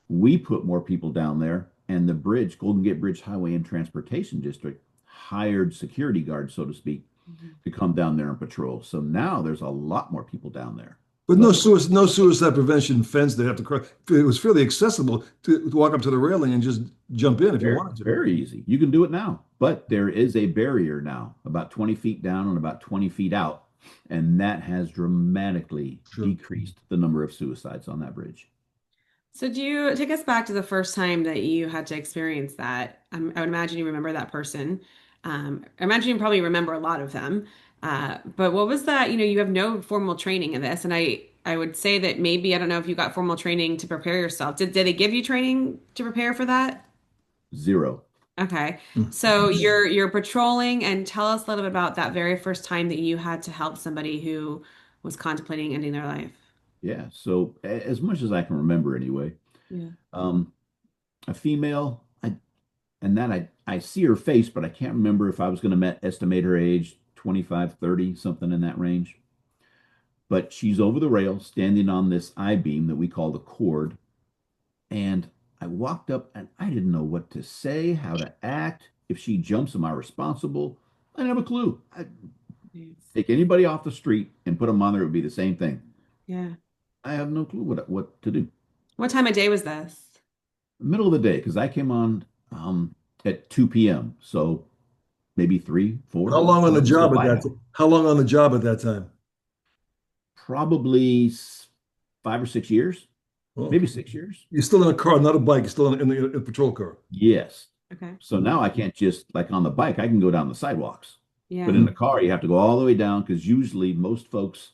Speaker 3: we put more people down there, and the bridge, Golden Gate Bridge Highway and Transportation District, hired security guards, so to speak,
Speaker 1: Mhm.
Speaker 3: to come down there and patrol. So now there's a lot more people down there.
Speaker 2: But
Speaker 3: But
Speaker 2: no suicide prevention fence. They have to cross. It was fairly accessible to walk up to the railing and just jump in if you
Speaker 3: very,
Speaker 2: wanted to.
Speaker 3: very easy. You can do it now, but there is a barrier now, about 20 feet down and about 20 feet out, and that has dramatically
Speaker 2: Sure.
Speaker 3: decreased the number of suicides on that bridge.
Speaker 1: So do you take us back to the first time that you had to experience that? I would imagine you remember that person. I imagine you probably remember a lot of them. But what was that? You have no formal training in this, and I would say that maybe I don't know if you got formal training to prepare yourself. Did they give you training to prepare for that?
Speaker 3: Zero.
Speaker 1: Okay.
Speaker 2: Hmm.
Speaker 1: So you're patrolling, and tell us a little bit about that very first time that you had to help somebody who was contemplating ending their life.
Speaker 3: Yeah. So as much as I can remember anyway,
Speaker 1: Yeah.
Speaker 3: um, a female, I see her face, but I can't remember if I was going to estimate her age, 25, 30, something in that range. But she's over the rail, standing on this I-beam that we call the cord. And I walked up and I didn't know what to say, how to act. If she jumps, am I responsible? I didn't have a clue. I
Speaker 1: Yes.
Speaker 3: take anybody off the street and put them on there, it would be the same thing.
Speaker 1: Yeah.
Speaker 3: I have no clue what to do.
Speaker 1: What time of day was this?
Speaker 3: Middle of the day, because I came on at 2 p.m. So maybe three,
Speaker 2: How
Speaker 3: four,
Speaker 2: long on the
Speaker 3: whatever
Speaker 2: job
Speaker 3: sleep
Speaker 2: at
Speaker 3: I
Speaker 2: that?
Speaker 3: had.
Speaker 2: How long on the job at that time?
Speaker 3: Probably 5 or 6 years, maybe
Speaker 2: Okay.
Speaker 3: 6 years.
Speaker 2: You're still in a car, not a bike. You're still in a patrol car.
Speaker 3: Yes.
Speaker 1: Okay.
Speaker 3: So now I can't just like on the bike, I can go down the sidewalks. But
Speaker 1: Yeah.
Speaker 3: in the car, you have to go all the way down because usually most folks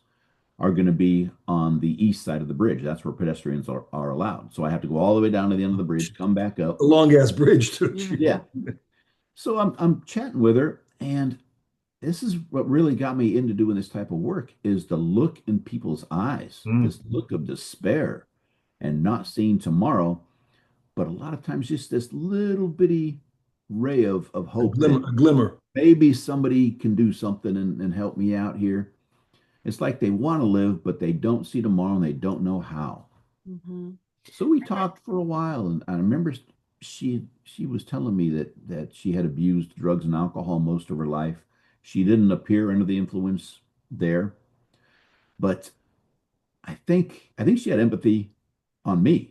Speaker 3: are going to be on the east side of the bridge. That's where pedestrians are allowed. So I have to go all the way down to the end of the bridge, come back
Speaker 2: A
Speaker 3: up.
Speaker 2: long ass bridge too.
Speaker 1: Yeah.
Speaker 3: Yeah. So I'm chatting with her, and this is what really got me into doing this type of work is the look in people's eyes,
Speaker 2: Mm.
Speaker 3: this look of despair and not seeing tomorrow, but a lot of times just this little bitty ray of hope that
Speaker 2: A glimmer.
Speaker 3: maybe somebody can do something and help me out here. It's like they want to live, but they don't see tomorrow and they don't know how.
Speaker 1: Hmm.
Speaker 3: So we talked for a while, and I remember she was telling me that she had abused drugs and alcohol most of her life. She didn't appear under the influence there, but I think she had empathy on me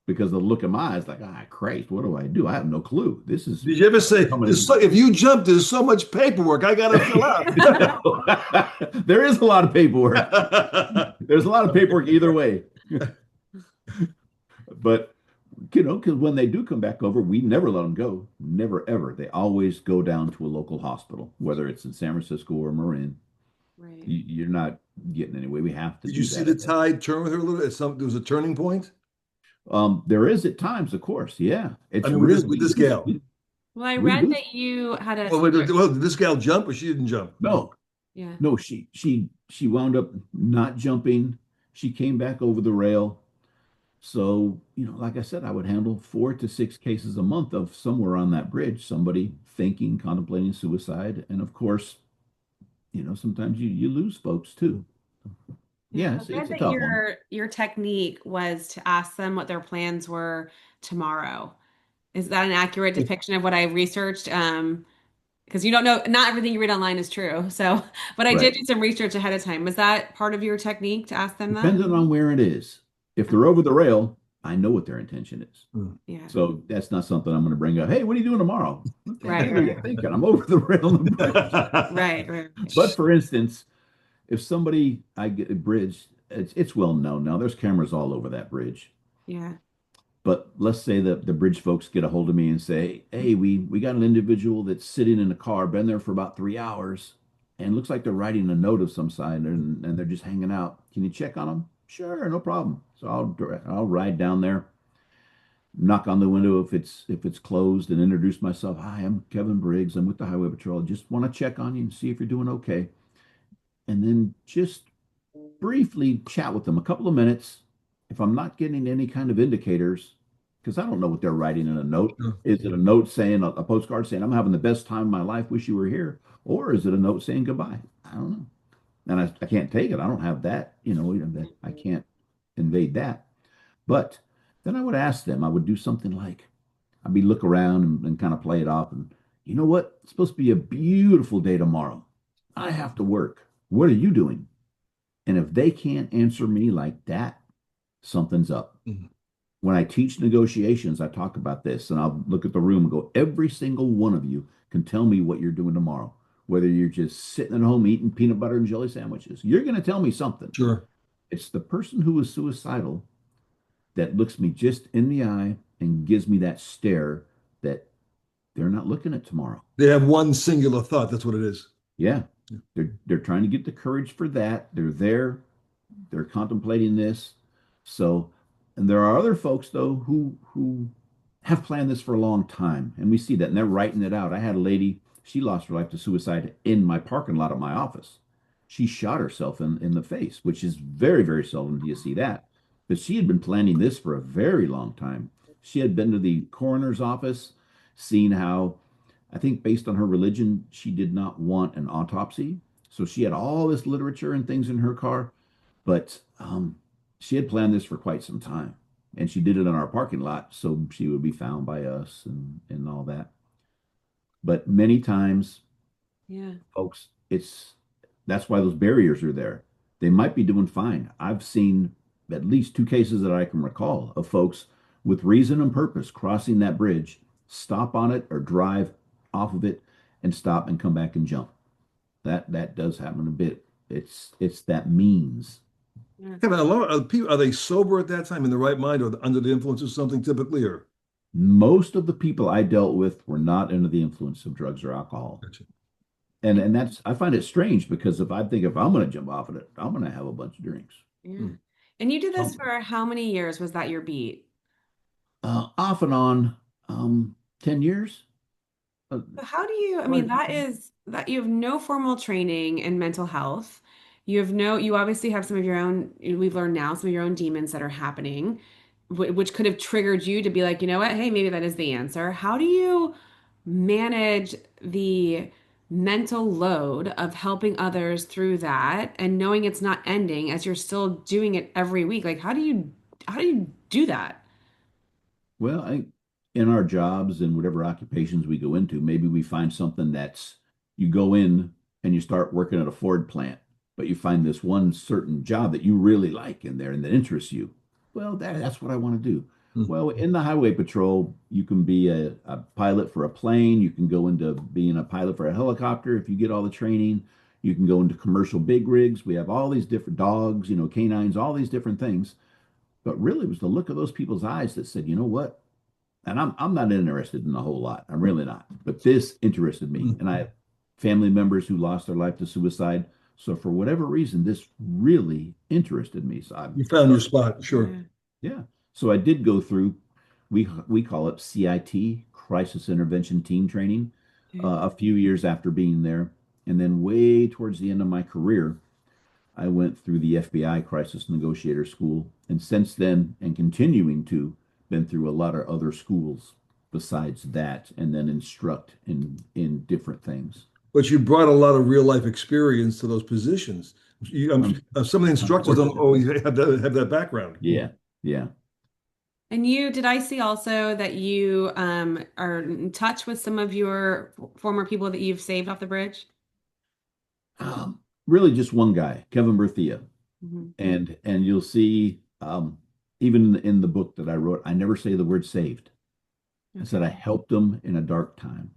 Speaker 3: because of the look in my eyes, like, ah, Christ, what do I do? I have no clue. This is
Speaker 2: Did you ever say,
Speaker 3: coming in.
Speaker 2: if you jump, there's so much paperwork I got to fill out?
Speaker 3: There is a lot of paperwork. There's a lot of paperwork either way. But because when they do come back over, we never let them go. Never, ever. They always go down to a local hospital, whether it's in San Francisco or Marin.
Speaker 1: Right.
Speaker 3: You're not getting anywhere. We have to
Speaker 2: Did you
Speaker 3: do
Speaker 2: see
Speaker 3: that
Speaker 2: the
Speaker 3: at that.
Speaker 2: tide turn with her a little bit? There was a turning point.
Speaker 3: There is at times, of course. Yeah,
Speaker 2: I
Speaker 3: it's
Speaker 2: mean,
Speaker 3: really
Speaker 2: with this gal.
Speaker 1: Well, I
Speaker 3: we
Speaker 1: read
Speaker 3: lose.
Speaker 1: that you had a
Speaker 2: Well, did this gal jump or she didn't jump?
Speaker 3: No,
Speaker 1: yeah.
Speaker 3: no. She wound up not jumping. She came back over the rail. So, like I said, I would handle 4 to 6 cases a month of somewhere on that bridge, somebody thinking, contemplating suicide. And of course, sometimes you lose folks too.
Speaker 1: Yeah.
Speaker 3: Yeah,
Speaker 1: I
Speaker 3: it's
Speaker 1: read
Speaker 3: a
Speaker 1: that
Speaker 3: tough one.
Speaker 1: your technique was to ask them what their plans were tomorrow. Is that an accurate depiction of what I researched? Because you don't know, not everything you read online is true. So, but I did
Speaker 3: Right.
Speaker 1: do some research ahead of time. Was that part of your technique to ask them that?
Speaker 3: Depending on where it is. If they're over the rail, I know what their intention is.
Speaker 2: Mm.
Speaker 1: Yeah.
Speaker 3: So that's not something I'm going to bring up. Hey, what are you doing tomorrow? What the
Speaker 1: Right,
Speaker 3: hell are you
Speaker 1: right,
Speaker 3: thinking? I'm over the rail on the bridge.
Speaker 1: right, right, right.
Speaker 3: But for instance, if somebody I get a bridge, it's well known now. There's cameras all over that bridge.
Speaker 1: Yeah.
Speaker 3: But let's say that the bridge folks get a hold of me and say, "Hey, we got an individual that's sitting in a car, been there for about 3 hours, and looks like they're writing a note of some side, and they're just hanging out. Can you check on them?" Sure, no problem. So I'll ride down there, knock on the window if it's closed, and introduce myself. Hi, I'm Kevin Briggs. I'm with the Highway Patrol. Just want to check on you and see if you're doing okay, and then just briefly chat with them a couple of minutes. If I'm not getting any kind of indicators, because I don't know what they're writing in a note. Is it a note saying a postcard saying I'm having the best time of my life, wish you were here? Or is it a note saying goodbye? I don't know. And I can't take it. I don't have that, that I can't invade that. But then I would ask them, I would do something like I'd be look around and kind of play it off. And you know what? It's supposed to be a beautiful day tomorrow. I have to work. What are you doing? And if they can't answer me like that, something's up.
Speaker 2: Mhm.
Speaker 3: When I teach negotiations, I talk about this and I'll look at the room and go, every single one of you can tell me what you're doing tomorrow. Whether you're just sitting at home eating peanut butter and jelly sandwiches, you're going to tell me something.
Speaker 2: Sure.
Speaker 3: It's the person who is suicidal that looks me just in the eye and gives me that stare that they're not looking at tomorrow.
Speaker 2: They have one singular thought. That's what it is.
Speaker 3: Yeah.
Speaker 2: Yeah.
Speaker 3: They're trying to get the courage for that. They're there. They're contemplating this. So, and there are other folks though who have planned this for a long time, and we see that, and they're writing it out. I had a lady, she lost her life to suicide in my parking lot at my office. She shot herself in the face, which is very, very seldom do you see that. But she had been planning this for a very long time. She had been to the coroner's office, seen how, I think based on her religion, she did not want an autopsy. So she had all this literature and things in her car, but she had planned this for quite some time, and she did it in our parking lot so she would be found by us and all that. But many times,
Speaker 1: Yeah.
Speaker 3: folks, it's that's why those barriers are there. They might be doing fine. I've seen at least two cases that I can recall of folks with reason and purpose crossing that bridge, stop on it or drive off of it and stop and come back and jump. That does happen a bit. It's that means.
Speaker 1: Yeah.
Speaker 2: Kevin, a lot of people, are they sober at that time in the right mind or under the influence of something typically, or?
Speaker 3: Most of the people I dealt with were not under the influence of drugs or alcohol.
Speaker 2: Gotcha.
Speaker 3: And that's I find it strange because if I'm going to jump off of it, I'm going to have a bunch of drinks.
Speaker 1: Yeah.
Speaker 2: Hmm.
Speaker 1: And you did this
Speaker 3: Some
Speaker 1: for how many years? Was that your beat?
Speaker 3: off and on, 10 years. Uh,
Speaker 1: So how do you, I mean,
Speaker 3: right.
Speaker 1: that is that you have no formal training in mental health. You obviously have some of your own, we've learned now, some of your own demons that are happening, which could have triggered you to be like, you know what, hey, maybe that is the answer. How do you manage the mental load of helping others through that and knowing it's not ending as you're still doing it every week? Like, how do you do that?
Speaker 3: Well, in our jobs and whatever occupations we go into, maybe we find something that's you go in and you start working at a Ford plant, but you find this one certain job that you really like in there and that interests you. Well, that's what I want to do.
Speaker 2: Hmm.
Speaker 3: Well, in the highway patrol, you can be a pilot for a plane. You can go into being a pilot for a helicopter if you get all the training. You can go into commercial big rigs. We have all these different dogs, canines, all these different things. But really, it was the look of those people's eyes that said, you know what? And I'm not interested in a whole lot. I'm really not. But this interested me.
Speaker 2: Hmm.
Speaker 3: And I have family members who lost their life to suicide. So for whatever reason, this really interested me. So I
Speaker 2: You found your
Speaker 3: started,
Speaker 2: spot, sure.
Speaker 1: Yeah.
Speaker 3: yeah. So I did go through, we call it CIT, Crisis Intervention Team Training,
Speaker 1: Okay.
Speaker 3: a few years after being there. And then way towards the end of my career, I went through the FBI Crisis Negotiator School, and since then, and continuing to, been through a lot of other schools besides that, and then instruct in different things.
Speaker 2: But you brought a lot of real life experience to those positions.
Speaker 3: Un
Speaker 2: Some of the instructors don't
Speaker 3: Unfortunately,
Speaker 2: always have that background.
Speaker 3: yeah, yeah.
Speaker 1: And did I see also that you are in touch with some of your former people that you've saved off the bridge?
Speaker 3: Really, just one guy, Kevin Briggs,
Speaker 1: Hmm.
Speaker 3: and you'll see even in the book that I wrote, I never say the word saved. I said I
Speaker 1: Okay,
Speaker 3: helped them in a dark time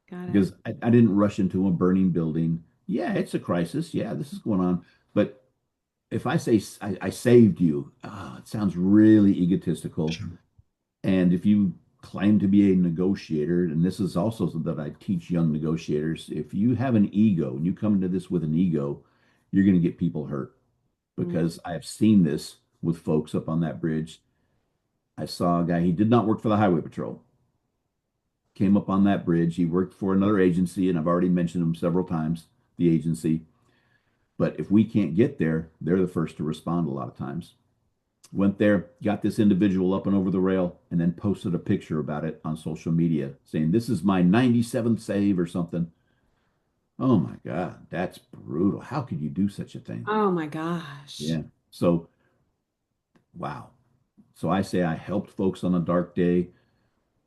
Speaker 1: got it.
Speaker 3: because I didn't rush into a burning building. Yeah, it's a crisis. Yeah, this is going on. But if I say I saved you, it sounds really egotistical.
Speaker 2: Sure.
Speaker 3: And if you claim to be a negotiator, and this is also something that I teach young negotiators, if you have an ego and you come into this with an ego, you're going to get people hurt
Speaker 1: Mm.
Speaker 3: because I have seen this with folks up on that bridge. I saw a guy, he did not work for the highway patrol, came up on that bridge. He worked for another agency, and I've already mentioned him several times, the agency. But if we can't get there, they're the first to respond a lot of times. Went there, got this individual up and over the rail, and then posted a picture about it on social media saying, "This is my 97th save" or something. Oh my God, that's brutal. How could you do such a thing?
Speaker 1: Oh my gosh.
Speaker 3: Yeah. So, wow. So I say I helped folks on a dark day.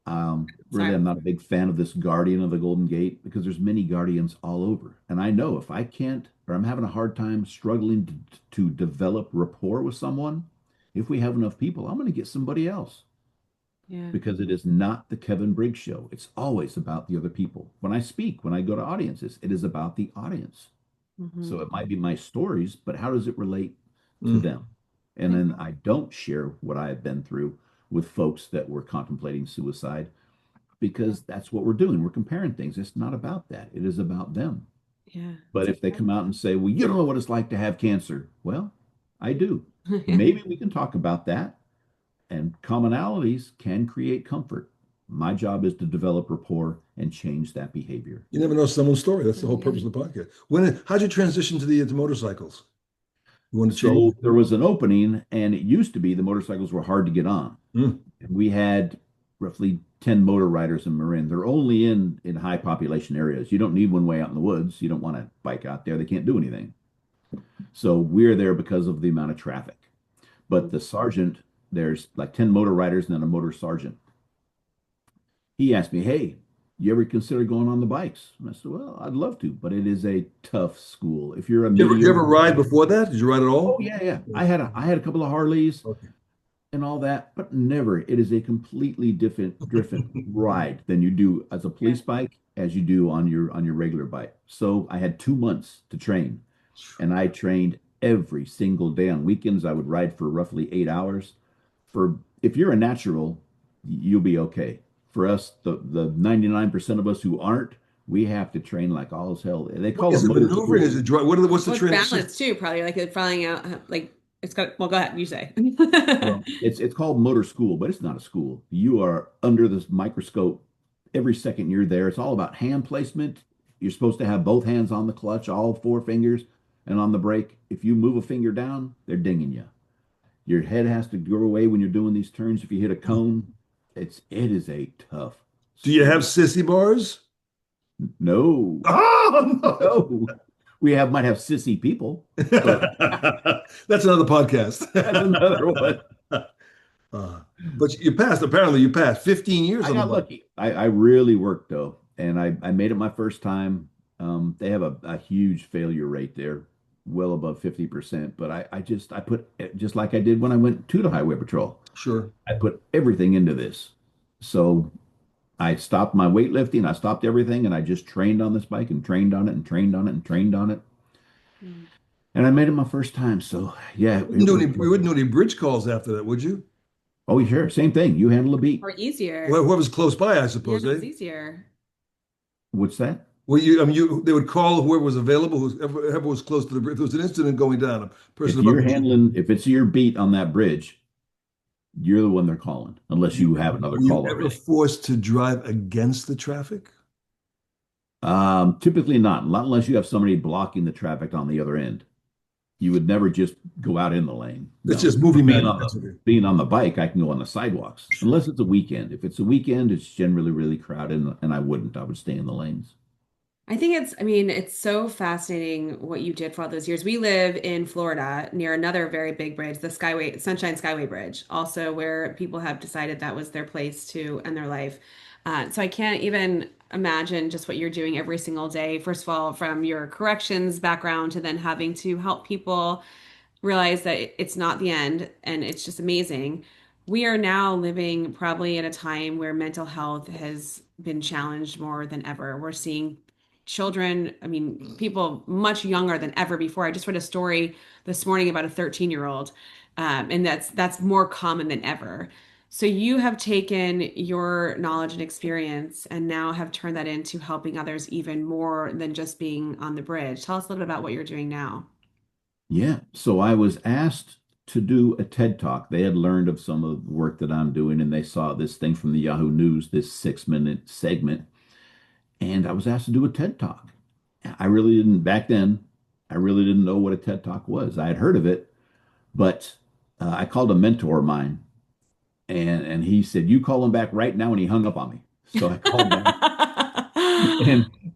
Speaker 3: Really,
Speaker 1: Sorry.
Speaker 3: I'm not a big fan of this guardian of the Golden Gate because there's many guardians all over. And I know if I can't or I'm having a hard time struggling to develop rapport with someone, if we have enough people, I'm going to get somebody else
Speaker 1: Yeah.
Speaker 3: because it is not the Kevin Briggs show. It's always about the other people. When I speak, when I go to audiences, it is about the audience. So
Speaker 1: Hmm.
Speaker 3: it might be my stories, but how does it relate to
Speaker 2: Mm.
Speaker 3: them? And then I don't share what I have been through with folks that were contemplating suicide because that's what we're doing. We're comparing things. It's not about that. It is about them.
Speaker 1: Yeah.
Speaker 3: But
Speaker 1: It's
Speaker 3: if they come out and say, well, you don't know what it's like to have cancer. Well, I do.
Speaker 1: yeah.
Speaker 3: Maybe we can talk about that. And commonalities can create comfort. My job is to develop rapport and change that behavior.
Speaker 2: You never know someone's story. That's the whole
Speaker 1: Yeah.
Speaker 2: purpose of the podcast. How'd you transition to motorcycles? You want to change?
Speaker 3: So there was an opening, and it used to be the motorcycles were hard to get on.
Speaker 2: Mm.
Speaker 3: And we had roughly 10 motor riders in Marin. They're only in high population areas. You don't need one way out in the woods. You don't want to bike out there. They can't do anything. So we're there because of the amount of traffic. But the sergeant, there's like 10 motor riders and then a motor sergeant. He asked me, hey, you ever consider going on the bikes? And I said, well, I'd love to, but it is a tough school. If you're a
Speaker 2: You ever
Speaker 3: mediocre,
Speaker 2: ride before that? Did you ride at
Speaker 3: oh
Speaker 2: all?
Speaker 3: yeah, yeah. I had a couple of Harleys
Speaker 2: Okay.
Speaker 3: and all that, but never. It is a completely different ride than you do as a
Speaker 1: Yeah.
Speaker 3: police bike as you do on your regular bike. So I had 2 months to train, and I trained every single day. On weekends, I would ride for roughly 8 hours. For if you're a natural, you'll be okay. For us, the 99% of us who aren't, we have to train like all as hell. They
Speaker 2: What,
Speaker 3: call it
Speaker 2: is it
Speaker 3: motor
Speaker 2: maneuvering? Is
Speaker 3: school.
Speaker 2: it drive? What's the
Speaker 1: Well, it's
Speaker 2: training system?
Speaker 1: balance too, probably like it's flying out, like it's got, well, go ahead, you say.
Speaker 3: Well, it's called motor school, but it's not a school. You are under this microscope every second you're there. It's all about hand placement. You're supposed to have both hands on the clutch, all four fingers, and on the brake. If you move a finger down, they're dinging you. Your head has to go away when you're doing these turns. If you hit a cone, it is a tough
Speaker 2: Do you have
Speaker 3: school.
Speaker 2: sissy bars?
Speaker 3: No,
Speaker 2: Oh,
Speaker 3: no. We have might have sissy people,
Speaker 2: no.
Speaker 3: but
Speaker 2: That's another podcast.
Speaker 3: that's another one.
Speaker 2: But you passed, apparently you passed 15 years
Speaker 3: I
Speaker 2: on the
Speaker 3: got
Speaker 2: bike.
Speaker 3: lucky. I really worked though, and I made it my first time. They have a huge failure rate there, well above 50%. But I put just like I did when I went to the highway patrol.
Speaker 2: Sure.
Speaker 3: I put everything into this. So I stopped my weightlifting, I stopped everything, and I just trained on this bike and trained on it and trained on it and trained on it.
Speaker 1: Mm.
Speaker 3: And I made it my first time. So yeah,
Speaker 2: You
Speaker 3: it
Speaker 2: wouldn't do any,
Speaker 3: worked
Speaker 2: you
Speaker 3: well.
Speaker 2: wouldn't do any bridge calls after that, would you?
Speaker 3: Oh, sure. Same thing. You handle a beat.
Speaker 1: Or easier.
Speaker 2: Well, whoever's close by, I
Speaker 1: Yeah,
Speaker 2: suppose,
Speaker 1: no,
Speaker 2: eh?
Speaker 1: it's easier.
Speaker 3: What's that?
Speaker 2: Well, they would call whoever was available, whoever was close to the bridge. If there was an incident going down, a person about to.
Speaker 3: If it's your beat on that bridge, you're the one they're calling, unless you have another
Speaker 2: Were you
Speaker 3: call
Speaker 2: ever
Speaker 3: already.
Speaker 2: forced to drive against the traffic?
Speaker 3: Typically not unless you have somebody blocking the traffic on the other end. You would never just go out in the lane.
Speaker 2: It's
Speaker 3: No.
Speaker 2: just movie
Speaker 3: Being
Speaker 2: magic.
Speaker 3: on
Speaker 2: That's okay.
Speaker 3: the bike, I can go on the sidewalks, unless it's a weekend. If it's a weekend, it's generally really crowded, and I wouldn't. I would stay in the lanes.
Speaker 1: I think I mean, it's so fascinating what you did for all those years. We live in Florida near another very big bridge, the Sunshine Skyway Bridge, also where people have decided that was their place to end their life. So I can't even imagine just what you're doing every single day. First of all, from your corrections background to then having to help people realize that it's not the end and it's just amazing. We are now living probably at a time where mental health has been challenged more than ever. We're seeing children, I mean, people much younger than ever before. I just read a story this morning about a 13-year-old, and that's more common than ever. So you have taken your knowledge and experience and now have turned that into helping others even more than just being on the bridge. Tell us a little bit about what you're doing now.
Speaker 3: Yeah. So I was asked to do a TED Talk. They had learned of some of the work that I'm doing, and they saw this thing from the Yahoo News, this 6 minute segment, and I was asked to do a TED Talk. I really didn't back then. I really didn't know what a TED Talk was. I had heard of it, but I called a mentor of mine, and he said, "You call him back right now," and he hung up on me. So I called back,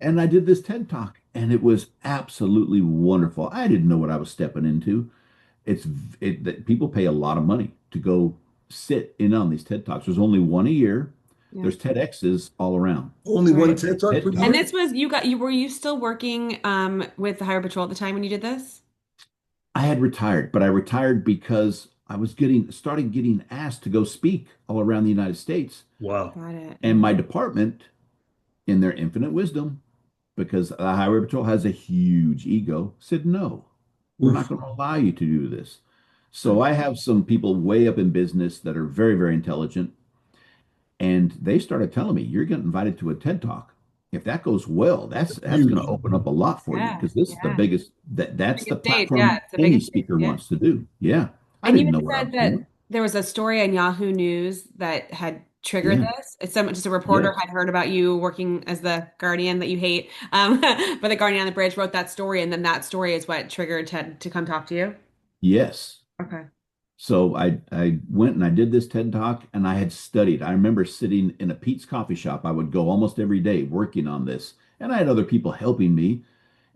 Speaker 3: and I did this TED Talk, and it was absolutely wonderful. I didn't know what I was stepping into. That people pay a lot of money to go sit in on these TED Talks. There's only one a year.
Speaker 1: Yeah.
Speaker 3: There's TEDx's all around.
Speaker 2: Only one
Speaker 1: Right.
Speaker 2: TED Talk per
Speaker 3: TED
Speaker 1: And
Speaker 3: Talk.
Speaker 2: year?
Speaker 1: this was you were you still working with the Highway Patrol at the time when you did this?
Speaker 3: I had retired, but I retired because I was started getting asked to go speak all around the United States.
Speaker 2: Wow.
Speaker 1: Got it.
Speaker 3: And
Speaker 1: Yeah.
Speaker 3: my department, in their infinite wisdom, because the Highway Patrol has a huge ego, said, no, we're not
Speaker 2: Oof.
Speaker 3: going to allow you to do this. So I have some people way up in business that are very, very intelligent. And they started telling me, you're getting invited to a TED Talk. If that goes well, that's going to
Speaker 2: Huge.
Speaker 3: open up a lot for you
Speaker 1: Yeah.
Speaker 3: because this is the
Speaker 1: Yeah.
Speaker 3: biggest that's the
Speaker 1: Biggest stage. Yeah,
Speaker 3: platform
Speaker 1: it's the
Speaker 3: any
Speaker 1: biggest stage.
Speaker 3: speaker
Speaker 1: Yeah.
Speaker 3: wants to do. Yeah. I
Speaker 1: And you
Speaker 3: didn't know
Speaker 1: had
Speaker 3: what I
Speaker 1: said
Speaker 3: was
Speaker 1: that
Speaker 3: doing.
Speaker 1: there was a story on Yahoo News that had triggered
Speaker 3: Yeah.
Speaker 1: this. It's someone, just a reporter
Speaker 3: Yes.
Speaker 1: had heard about you working as the guardian that you hate, but the guardian on the bridge wrote that story, and then that story is what triggered Ted to come talk to you.
Speaker 3: Yes.
Speaker 1: Okay.
Speaker 3: So I went and I did this TED Talk and I had studied. I remember sitting in a Pete's coffee shop. I would go almost every day working on this. And I had other people helping me.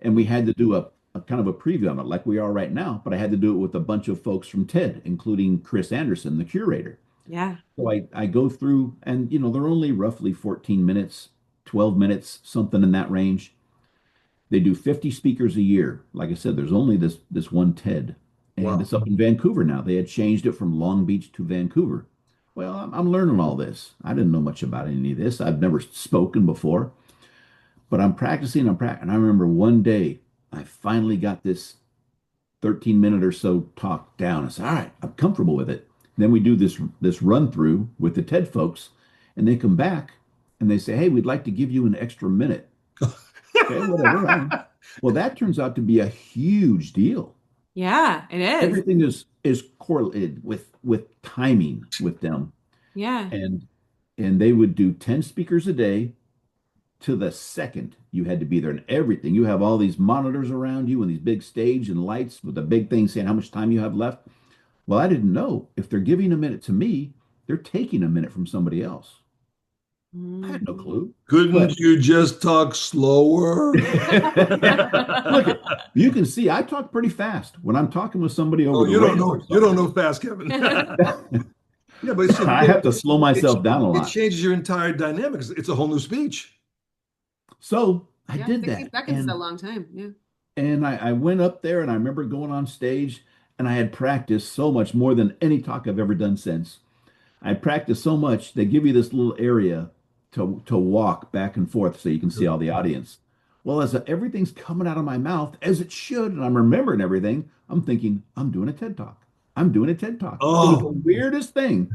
Speaker 3: And we had to do a kind of a preview on it like we are right now, but I had to do it with a bunch of folks from TED, including Chris Anderson, the curator.
Speaker 1: Yeah.
Speaker 3: So I go through and they're only roughly 14 minutes, 12 minutes, something in that range. They do 50 speakers a year. Like I said, there's only this one TED, and
Speaker 2: Wow.
Speaker 3: it's up in Vancouver now. They had changed it from Long Beach to Vancouver. Well, I'm learning all this. I didn't know much about any of this. I've never spoken before, but I'm practicing. And I remember one day I finally got this 13-minute or so talk down. I said, "All right, I'm comfortable with it." Then we do this run through with the TED folks, and they come back and they say, "Hey, we'd like to give you an extra minute." Okay, whatever. Well, that turns out to be a huge deal.
Speaker 1: Yeah, it is.
Speaker 3: Everything is correlated with timing with them,
Speaker 1: Yeah.
Speaker 3: and they would do 10 speakers a day to the second you had to be there, and everything. You have all these monitors around you and these big stage and lights with a big thing saying how much time you have left. Well, I didn't know if they're giving a minute to me, they're taking a minute from somebody else. I had no
Speaker 1: Mhm.
Speaker 3: clue.
Speaker 2: Couldn't
Speaker 3: But
Speaker 2: you just talk slower?
Speaker 3: look at you can see I talk pretty fast when I'm talking with somebody
Speaker 2: Oh,
Speaker 3: over the
Speaker 2: you don't
Speaker 3: radio or
Speaker 2: know. You don't
Speaker 3: something.
Speaker 2: know fast, Kevin. Yeah, but it's
Speaker 3: I have to slow
Speaker 2: it,
Speaker 3: myself down a
Speaker 2: it
Speaker 3: lot.
Speaker 2: changes your entire dynamics. It's a whole new speech.
Speaker 3: So I
Speaker 1: Yeah,
Speaker 3: did
Speaker 1: 60
Speaker 3: that.
Speaker 1: seconds is a long time. Yeah.
Speaker 3: And I went up there and I remember going on stage and I had practiced so much more than any talk I've ever done since. I practiced so much, they give you this little area to walk back and forth so you can see all the audience. Well, as everything's coming out of my mouth, as it should, and I'm remembering everything, I'm thinking, I'm doing a TED Talk. I'm doing a TED Talk. It was the
Speaker 2: Oh,
Speaker 3: weirdest thing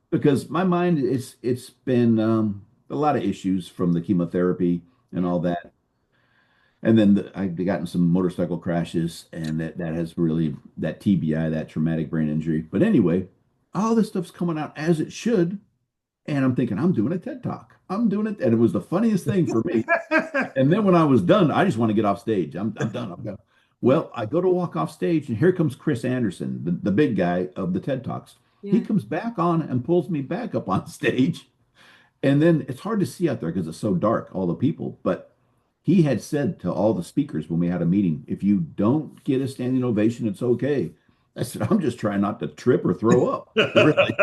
Speaker 3: because my mind it's been a lot of issues from the chemotherapy and
Speaker 1: Yeah.
Speaker 3: all that. And then I've gotten some motorcycle crashes, and that has really that TBI, that traumatic brain injury. But anyway, all this stuff's coming out as it should, and I'm thinking I'm doing a TED Talk. I'm doing it, and it was the funniest thing for me. And then when I was done, I just want to get off stage. I'm done. I'm done.
Speaker 1: Yeah.
Speaker 3: Well, I go to walk off stage, and here comes Chris Anderson, the big guy of the TED Talks. He
Speaker 1: Yeah.
Speaker 3: comes back on and pulls me back up on stage. And then it's hard to see out there because it's so dark, all the people. But he had said to all the speakers when we had a meeting, if you don't get a standing ovation, it's okay. I said, I'm just trying not to trip or throw up. Really.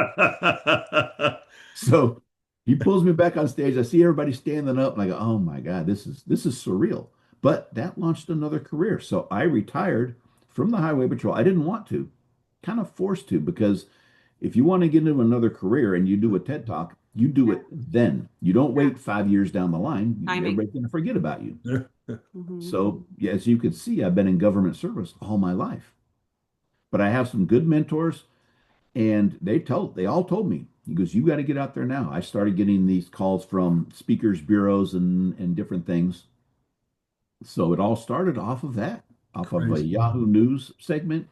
Speaker 3: So he pulls me back on stage. I see everybody standing up and I go, oh my God, this is surreal. But that launched another career. So I retired from the Highway Patrol. I didn't want to, kind of forced to, because if you want to get into another career and you do a TED Talk, you do
Speaker 1: Yeah.
Speaker 3: it then. You don't
Speaker 1: Yeah.
Speaker 3: wait 5 years down the line.
Speaker 1: Timing.
Speaker 3: Everybody's going to forget about you.
Speaker 1: Hmm.
Speaker 3: So, yeah, as you can see, I've been in government service all my life. But I have some good mentors, and they all told me, he goes, you got to get out there now. I started getting these calls from speakers bureaus and different things. So it all started off of that, off of a
Speaker 2: Crazy.
Speaker 3: Yahoo News segment,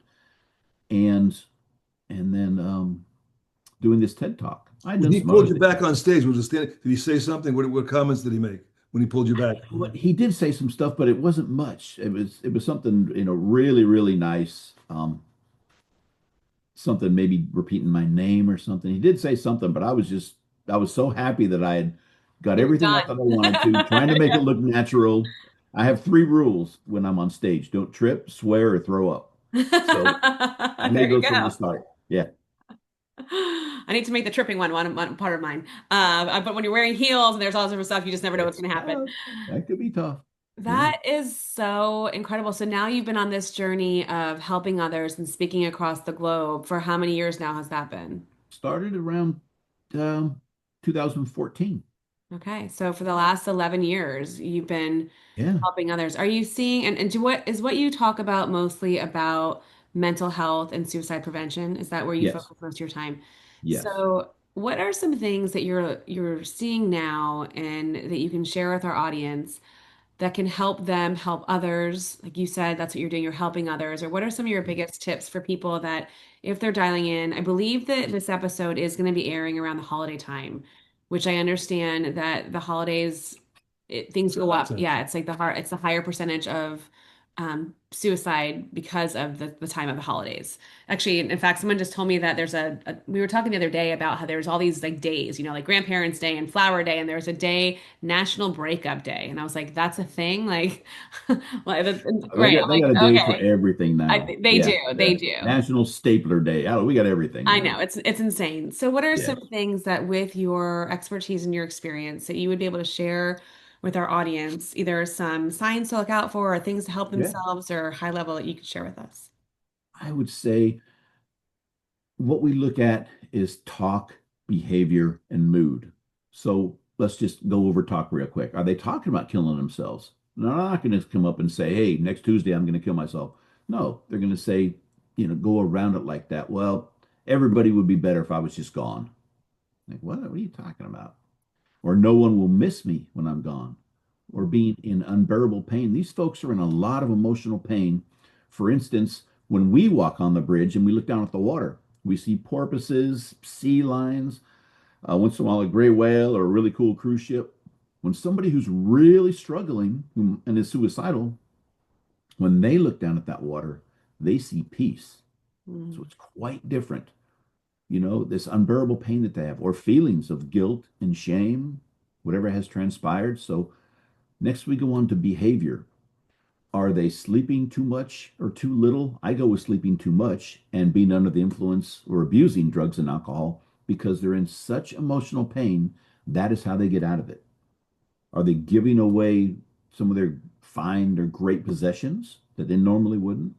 Speaker 3: and then doing this TED Talk. I'd
Speaker 2: When
Speaker 3: done
Speaker 2: he
Speaker 3: some other
Speaker 2: pulled you
Speaker 3: things.
Speaker 2: back on stage, did he say something? What comments did he make when he pulled you back?
Speaker 3: He did say some stuff, but it wasn't much. It was something, really, really nice. Something maybe repeating my name or something. He did say something, but I was so happy that I had got
Speaker 1: You were
Speaker 3: everything out
Speaker 1: done.
Speaker 3: that I wanted to, trying to make it look natural. I have three rules when I'm on stage. Don't trip, swear, or throw up. So I
Speaker 1: There
Speaker 3: made
Speaker 1: you
Speaker 3: those from the
Speaker 1: go.
Speaker 3: start. Yeah.
Speaker 1: I need to make the tripping one part of mine. But when you're wearing heels and there's all sorts of stuff, you just never know what's
Speaker 3: It's
Speaker 1: going to happen.
Speaker 3: tough. That could be tough. Yeah.
Speaker 1: That is so incredible. So now you've been on this journey of helping others and speaking across the globe. For how many years now has that been?
Speaker 3: Started around um, 2014.
Speaker 1: Okay, so for the last 11 years, you've been
Speaker 3: Yeah.
Speaker 1: helping others. Are you seeing, and do what is what you talk about mostly about mental health and suicide prevention? Is that where you
Speaker 3: Yes.
Speaker 1: focus most of your time?
Speaker 3: Yes.
Speaker 1: So, what are some things that you're seeing now and that you can share with our audience that can help them help others? Like you said, that's what you're doing, you're helping others. Or what are some of your biggest tips for people that if they're dialing in? I believe that this episode is going to be airing around the holiday time, which I understand that the holidays things go up. Yeah, it's like it's the higher percentage of suicide because of the time of the holidays. Actually, in fact, someone just told me that we were talking the other day about how there's all these like days, like Grandparents' Day and Flower Day, and there's a day, National Breakup Day. And I was like, that's a thing? Like, like
Speaker 3: They
Speaker 1: right.
Speaker 3: got
Speaker 1: I'm
Speaker 3: they
Speaker 1: like,
Speaker 3: got a day for
Speaker 1: okay.
Speaker 3: everything now.
Speaker 1: They
Speaker 3: Yeah.
Speaker 1: do. They
Speaker 3: Yeah.
Speaker 1: do.
Speaker 3: National Stapler Day. Oh, we got everything
Speaker 1: I
Speaker 3: now.
Speaker 1: know it's insane. So what are
Speaker 3: Yeah.
Speaker 1: some things that with your expertise and your experience that you would be able to share with our audience, either some signs to look out for or things to help
Speaker 3: Yeah.
Speaker 1: themselves or high level that you could share with us?
Speaker 3: I would say what we look at is talk, behavior, and mood. So let's just go over talk real quick. Are they talking about killing themselves? No, they're not going to come up and say, hey, next Tuesday I'm going to kill myself. No, they're going to say, go around it like that. Well, everybody would be better if I was just gone. Like, what are you talking about? Or no one will miss me when I'm gone, or being in unbearable pain. These folks are in a lot of emotional pain. For instance, when we walk on the bridge and we look down at the water, we see porpoises, sea lions, once in a while a gray whale or a really cool cruise ship. When somebody who's really struggling and is suicidal, when they look down at that water, they see peace. So
Speaker 1: Mm,
Speaker 3: it's quite different. This unbearable pain that they have, or feelings of guilt and shame, whatever has transpired. So next we go on to behavior. Are they sleeping too much or too little? I go with sleeping too much and being under the influence or abusing drugs and alcohol because they're in such emotional pain. That is how they get out of it. Are they giving away some of their fine or great possessions that they normally wouldn't?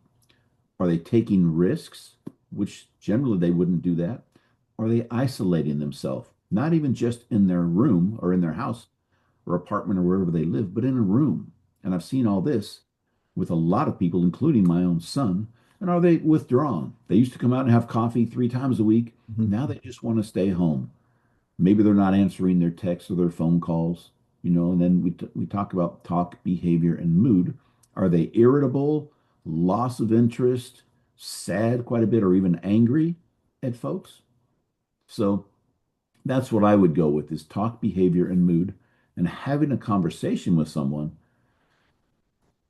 Speaker 3: Are they taking risks, which generally they wouldn't do that? Are they isolating themselves, not even just in their room or in their house or apartment or wherever they live, but in a room? And I've seen all this with a lot of people, including my own son. And are they withdrawn? They used to come out and have coffee 3 times a week.
Speaker 2: Mhm.
Speaker 3: Now they just want to stay home. Maybe they're not answering their texts or their phone calls, and then we talk about talk, behavior, and mood. Are they irritable, loss of interest, sad quite a bit, or even angry at folks? So that's what I would go with is talk, behavior, and mood, and having a conversation with someone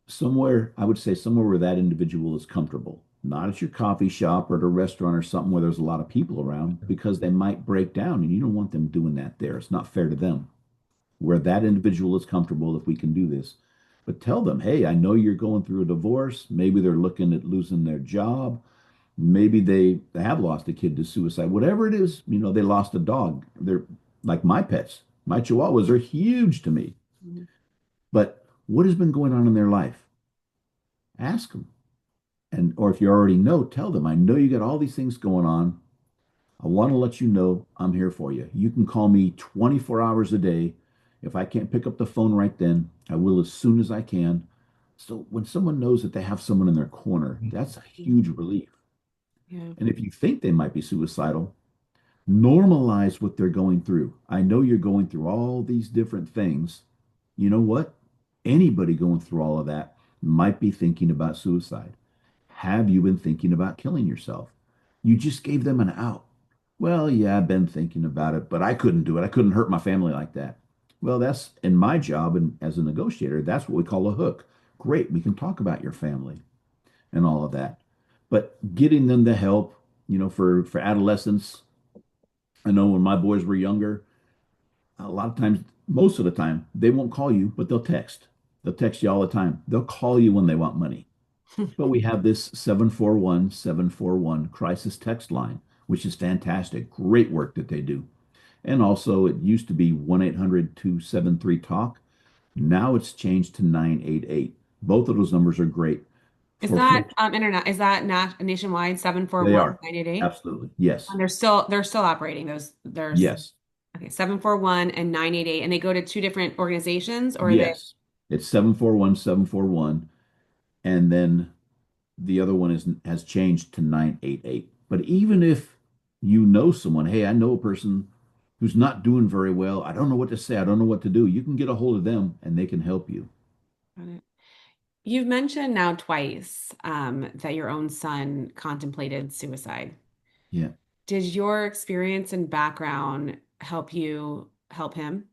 Speaker 3: somewhere, I would say somewhere where that individual is comfortable, not at your coffee shop or at a restaurant or something where there's a lot of people around, because they might break down and you don't want them doing that there. It's not fair to them. Where that individual is comfortable, if we can do this. But tell them, hey, I know you're going through a divorce. Maybe they're looking at losing their job. Maybe they have lost a kid to suicide. Whatever it is, they lost a dog. They're like my pets. My chihuahuas are huge to me.
Speaker 1: mm,
Speaker 3: But what has been going on in their life? Ask them. And or if you already know, tell them, I know you got all these things going on. I want to let you know I'm here for you. You can call me 24 hours a day. If I can't pick up the phone right then, I will as soon as I can. So when someone knows that they have someone in their corner, that's a huge relief.
Speaker 1: yeah.
Speaker 3: And if you think they might be suicidal, normalize what they're going through. I know you're going through all these different things. You know what? Anybody going through all of that might be thinking about suicide. Have you been thinking about killing yourself? You just gave them an out. Well, yeah, I've been thinking about it, but I couldn't do it. I couldn't hurt my family like that. Well, that's in my job and as a negotiator, that's what we call a hook. Great, we can talk about your family and all of that. But getting them the help, for adolescents, I know when my boys were younger, a lot of times, most of the time, they won't call you, but they'll text. They'll text you all the time. They'll call you when they want money. But we have this 741-741 crisis text line. which is fantastic. Great work that they do. And also, it used to be 1-800-273-TALK. Now it's changed to 988. Both of those numbers are great
Speaker 1: Is
Speaker 3: for
Speaker 1: that
Speaker 3: folks.
Speaker 1: internet? Is that nationwide seven four
Speaker 3: They
Speaker 1: one
Speaker 3: are.
Speaker 1: 988?
Speaker 3: Absolutely. Yes.
Speaker 1: And they're still operating those. There's
Speaker 3: Yes.
Speaker 1: okay 741 and 988, and they go to two different organizations, or are they
Speaker 3: Yes. It's 741-741. And then the other one is has changed to 988. But even if you know someone, hey, I know a person who's not doing very well. I don't know what to say. I don't know what to do. You can get a hold of them and they can help you.
Speaker 1: got it. You've mentioned now twice that your own son contemplated suicide.
Speaker 3: Yeah.
Speaker 1: Did your experience and background help you help him?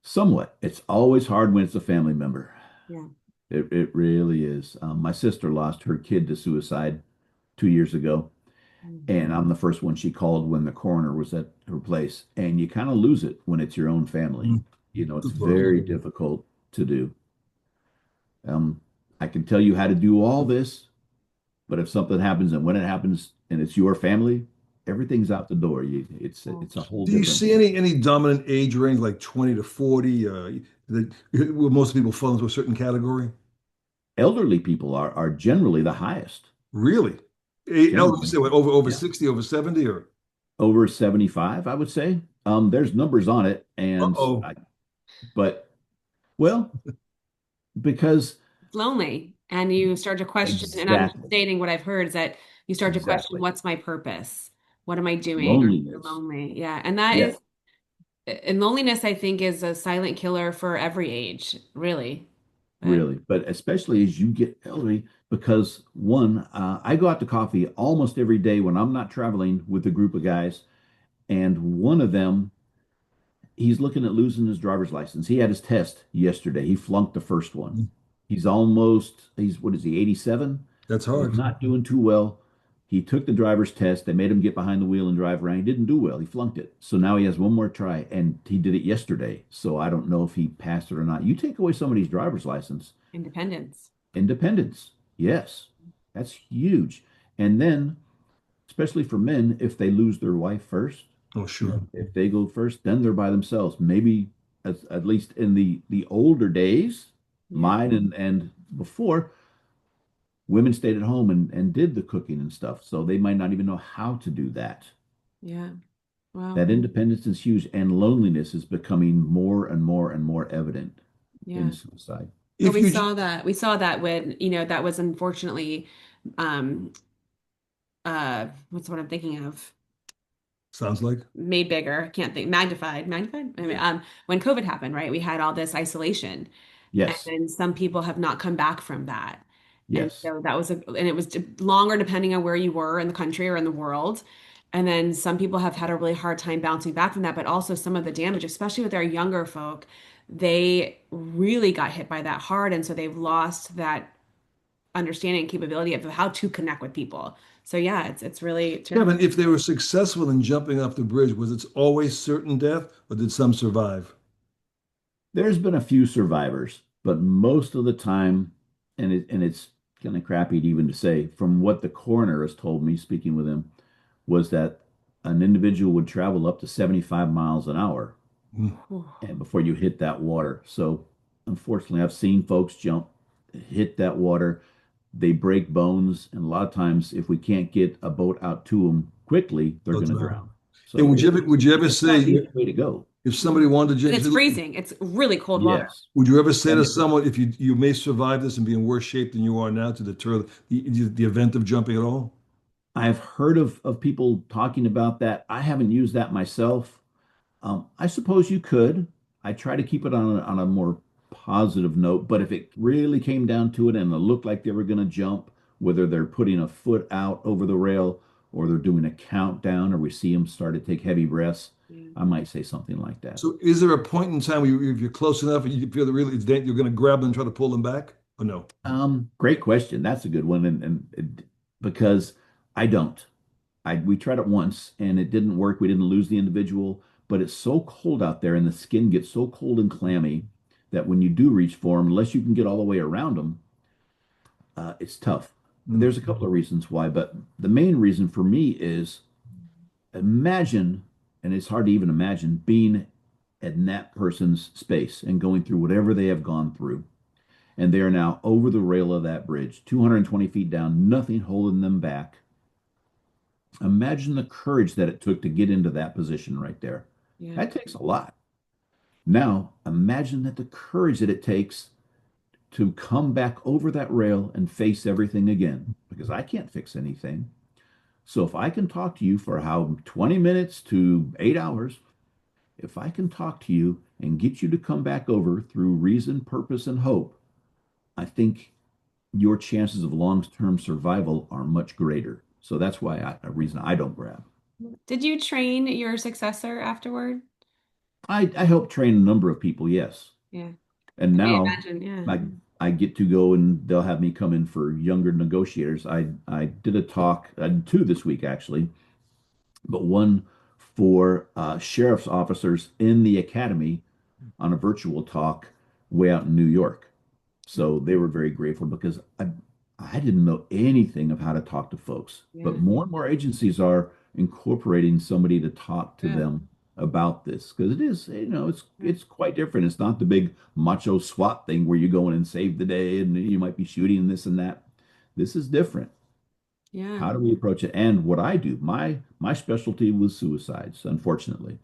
Speaker 3: Somewhat. It's always hard when it's a family member.
Speaker 1: Yeah.
Speaker 3: It really is. My sister lost her kid to suicide 2 years ago,
Speaker 1: Mm.
Speaker 3: and I'm the first one she called when the coroner was at her place. And you kind of lose it when it's your own family.
Speaker 2: Mm.
Speaker 3: It's
Speaker 2: Good for
Speaker 3: very difficult to do. Um, I can tell you how to do all this, but if something happens and when it happens and it's your family, everything's out the door.
Speaker 1: Oh,
Speaker 3: It's a whole
Speaker 2: Do you
Speaker 3: different
Speaker 2: see
Speaker 3: thing.
Speaker 2: any dominant age range like 20 to 40 that will most people fall into a certain category?
Speaker 3: Elderly people are generally the highest.
Speaker 2: Really? Elder, you
Speaker 3: Generally,
Speaker 2: say what, over
Speaker 3: yeah,
Speaker 2: 60, over 70 or
Speaker 3: over 75, I would say. There's numbers on it, and
Speaker 2: uh-oh.
Speaker 3: but well, because
Speaker 1: it's lonely. And you start to question, and I'm
Speaker 3: exactly,
Speaker 1: stating what I've heard is that you start to question,
Speaker 3: exactly,
Speaker 1: what's my purpose? What am I doing? Or you're
Speaker 3: loneliness.
Speaker 1: lonely. Yeah. And that
Speaker 3: Yeah,
Speaker 1: is, and loneliness, I think, is a silent killer for every age, really. But
Speaker 3: really. But especially as you get elderly, because one, I go out to coffee almost every day when I'm not traveling with a group of guys, and one of them he's looking at losing his driver's license. He had his test yesterday. He flunked the first one. He's what is he, 87?
Speaker 2: That's
Speaker 3: He's
Speaker 2: hard.
Speaker 3: not doing too well. He took the driver's test. They made him get behind the wheel and drive around. He didn't do well. He flunked it. So now he has one more try, and he did it yesterday. So I don't know if he passed it or not. You take away somebody's driver's license,
Speaker 1: independence.
Speaker 3: independence. Yes, that's huge. And then, especially for men, if they lose their wife first,
Speaker 2: Oh, sure.
Speaker 3: if they go first, then they're by themselves. Maybe at least in the older days,
Speaker 1: Yeah.
Speaker 3: mine and before, women stayed at home and did the cooking and stuff. So they might not even know how to do that.
Speaker 1: Yeah. Well,
Speaker 3: That independence is huge, and loneliness is becoming more and more and more evident in
Speaker 1: yeah.
Speaker 3: suicide.
Speaker 1: Well,
Speaker 2: If
Speaker 1: we
Speaker 2: you,
Speaker 1: saw that. We saw that when, that was unfortunately, um, what's what I'm thinking of?
Speaker 2: sounds like,
Speaker 1: Made bigger. I can't think. Magnified. I mean, when COVID happened, right? We had all this isolation, and
Speaker 3: Yes,
Speaker 1: then some people have not come back from that. And
Speaker 3: yes,
Speaker 1: so that was and it was longer depending on where you were in the country or in the world. And then some people have had a really hard time bouncing back from that, but also some of the damage, especially with our younger folk, they really got hit by that hard. And so they've lost that understanding and capability of how to connect with people. So yeah, it's really
Speaker 2: Kevin,
Speaker 1: terrifying.
Speaker 2: if they were successful in jumping off the bridge, was it always certain death or did some survive?
Speaker 3: there's been a few survivors, but most of the time, and it's kind of crappy to even to say, from what the coroner has told me, speaking with him, was that an individual would travel up to 75 miles an hour
Speaker 2: Mm.
Speaker 1: Whew.
Speaker 3: and before you hit that water. So unfortunately, I've seen folks jump, hit that water, they break bones, and a lot of times, if we can't get a boat out to them quickly, they're
Speaker 2: They'll
Speaker 3: going to
Speaker 2: drown.
Speaker 3: drown.
Speaker 2: And
Speaker 3: So
Speaker 2: would you ever
Speaker 3: it's not an
Speaker 2: say
Speaker 3: easy way to go.
Speaker 2: if somebody wanted
Speaker 1: And it's
Speaker 2: to,
Speaker 1: freezing. It's really cold water.
Speaker 3: Yes,
Speaker 2: would you ever say
Speaker 3: and
Speaker 2: to
Speaker 3: it,
Speaker 2: someone if you may survive this and be in worse shape than you are now to deter the event of jumping at all?
Speaker 3: I've heard of people talking about that. I haven't used that myself. I suppose you could. I try to keep it on a more positive note, but if it really came down to it and it looked like they were going to jump, whether they're putting a foot out over the rail or they're doing a countdown or we see them start to take heavy breaths,
Speaker 1: Yeah.
Speaker 3: I might say something like that.
Speaker 2: So is there a point in time where if you're close enough and you feel that really you're going to grab them and try to pull them back? Or no?
Speaker 3: Great question. That's a good one, and because I don't. We tried it once and it didn't work. We didn't lose the individual, but it's so cold out there and the skin gets so cold and clammy that when you do reach for them, unless you can get all the way around them, it's tough. There's a couple of reasons why, but the main reason for me is imagine, and it's hard to even imagine being in that person's space and going through whatever they have gone through. And they are now over the rail of that bridge, 220 feet down, nothing holding them back. Imagine the courage that it took to get into that position right there.
Speaker 1: Yeah.
Speaker 3: That takes a lot. Now, imagine that the courage that it takes to come back over that rail and face everything again, because I can't fix anything. So if I can talk to you for how 20 minutes to 8 hours, if I can talk to you and get you to come back over through reason, purpose, and hope, I think your chances of long-term survival are much greater. So that's why a reason I don't grab.
Speaker 1: Did you train your successor afterward?
Speaker 3: I help train a number of people, yes.
Speaker 1: Yeah.
Speaker 3: And
Speaker 1: I mean,
Speaker 3: now
Speaker 1: imagine, yeah.
Speaker 3: I I get to go and they'll have me come in for younger negotiators. I did a talk, I did two this week actually, but one for sheriff's officers in the academy on a virtual talk way out in New York. So they were very grateful because I didn't know anything of how to talk to folks. But
Speaker 1: Yeah.
Speaker 3: more and more agencies are incorporating somebody to talk to
Speaker 1: Good.
Speaker 3: them about this because it is,
Speaker 1: Yeah.
Speaker 3: it's quite different. It's not the big macho SWAT thing where you go in and save the day and you might be shooting this and that. This is different.
Speaker 1: Yeah.
Speaker 3: How do we approach it? And what I do, my specialty was suicides, unfortunately.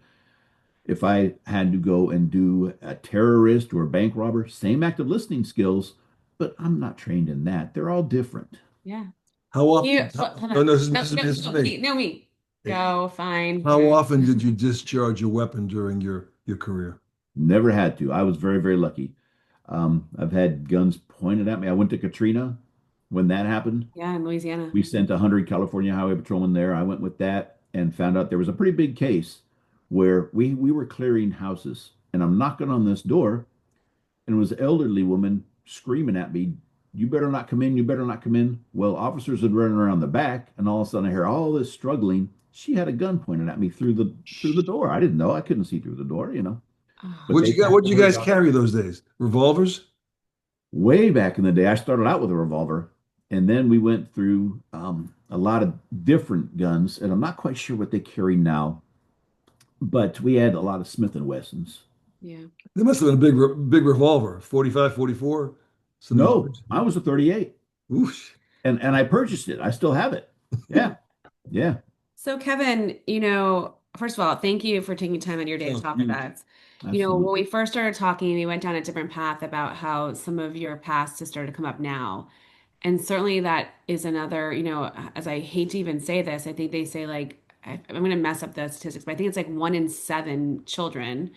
Speaker 3: If I had to go and do a terrorist or a bank robber, same active listening skills, but I'm not trained in that. They're all different.
Speaker 1: Yeah.
Speaker 2: How
Speaker 1: You,
Speaker 2: often?
Speaker 1: hold
Speaker 2: Oh
Speaker 1: on.
Speaker 2: no,
Speaker 1: No, no,
Speaker 2: this is
Speaker 1: no,
Speaker 2: me.
Speaker 1: me. Go, fine.
Speaker 2: How often did you discharge your weapon during your career?
Speaker 3: Never had to. I was very, very lucky. I've had guns pointed at me. I went to Katrina when that happened.
Speaker 1: Yeah, in Louisiana.
Speaker 3: We sent 100 California Highway Patrolmen there. I went with that and found out there was a pretty big case where we were clearing houses. And I'm knocking on this door, and it was an elderly woman screaming at me, "You better not come in, you better not come in." Well, officers had run around the back, and all of a sudden I hear all this struggling. She had a gun pointed at me through the door. I didn't know. I couldn't see through the door. But
Speaker 1: Oh,
Speaker 3: they passed
Speaker 2: What'd
Speaker 3: the
Speaker 2: you
Speaker 3: word
Speaker 2: guys
Speaker 3: on.
Speaker 2: carry those days? Revolvers?
Speaker 3: Way back in the day, I started out with a revolver, and then we went through a lot of different guns, and I'm not quite sure what they carry now, but we had a lot of Smith and Wessons.
Speaker 1: yeah.
Speaker 2: They must have been a big revolver, 45, 44, something
Speaker 3: No,
Speaker 2: large.
Speaker 3: I was a 38,
Speaker 2: Oof.
Speaker 3: and I purchased it. I still have it. Yeah, yeah.
Speaker 1: So, Kevin, first of all, thank you for taking time out of your day to
Speaker 3: Oh,
Speaker 1: talk with
Speaker 3: you
Speaker 1: us. When we
Speaker 3: absolutely.
Speaker 1: first started talking, we went down a different path about how some of your past has started to come up now. And certainly that is another, as I hate to even say this, I think they say like, I'm going to mess up the statistics, but I think it's like 1 in 7 children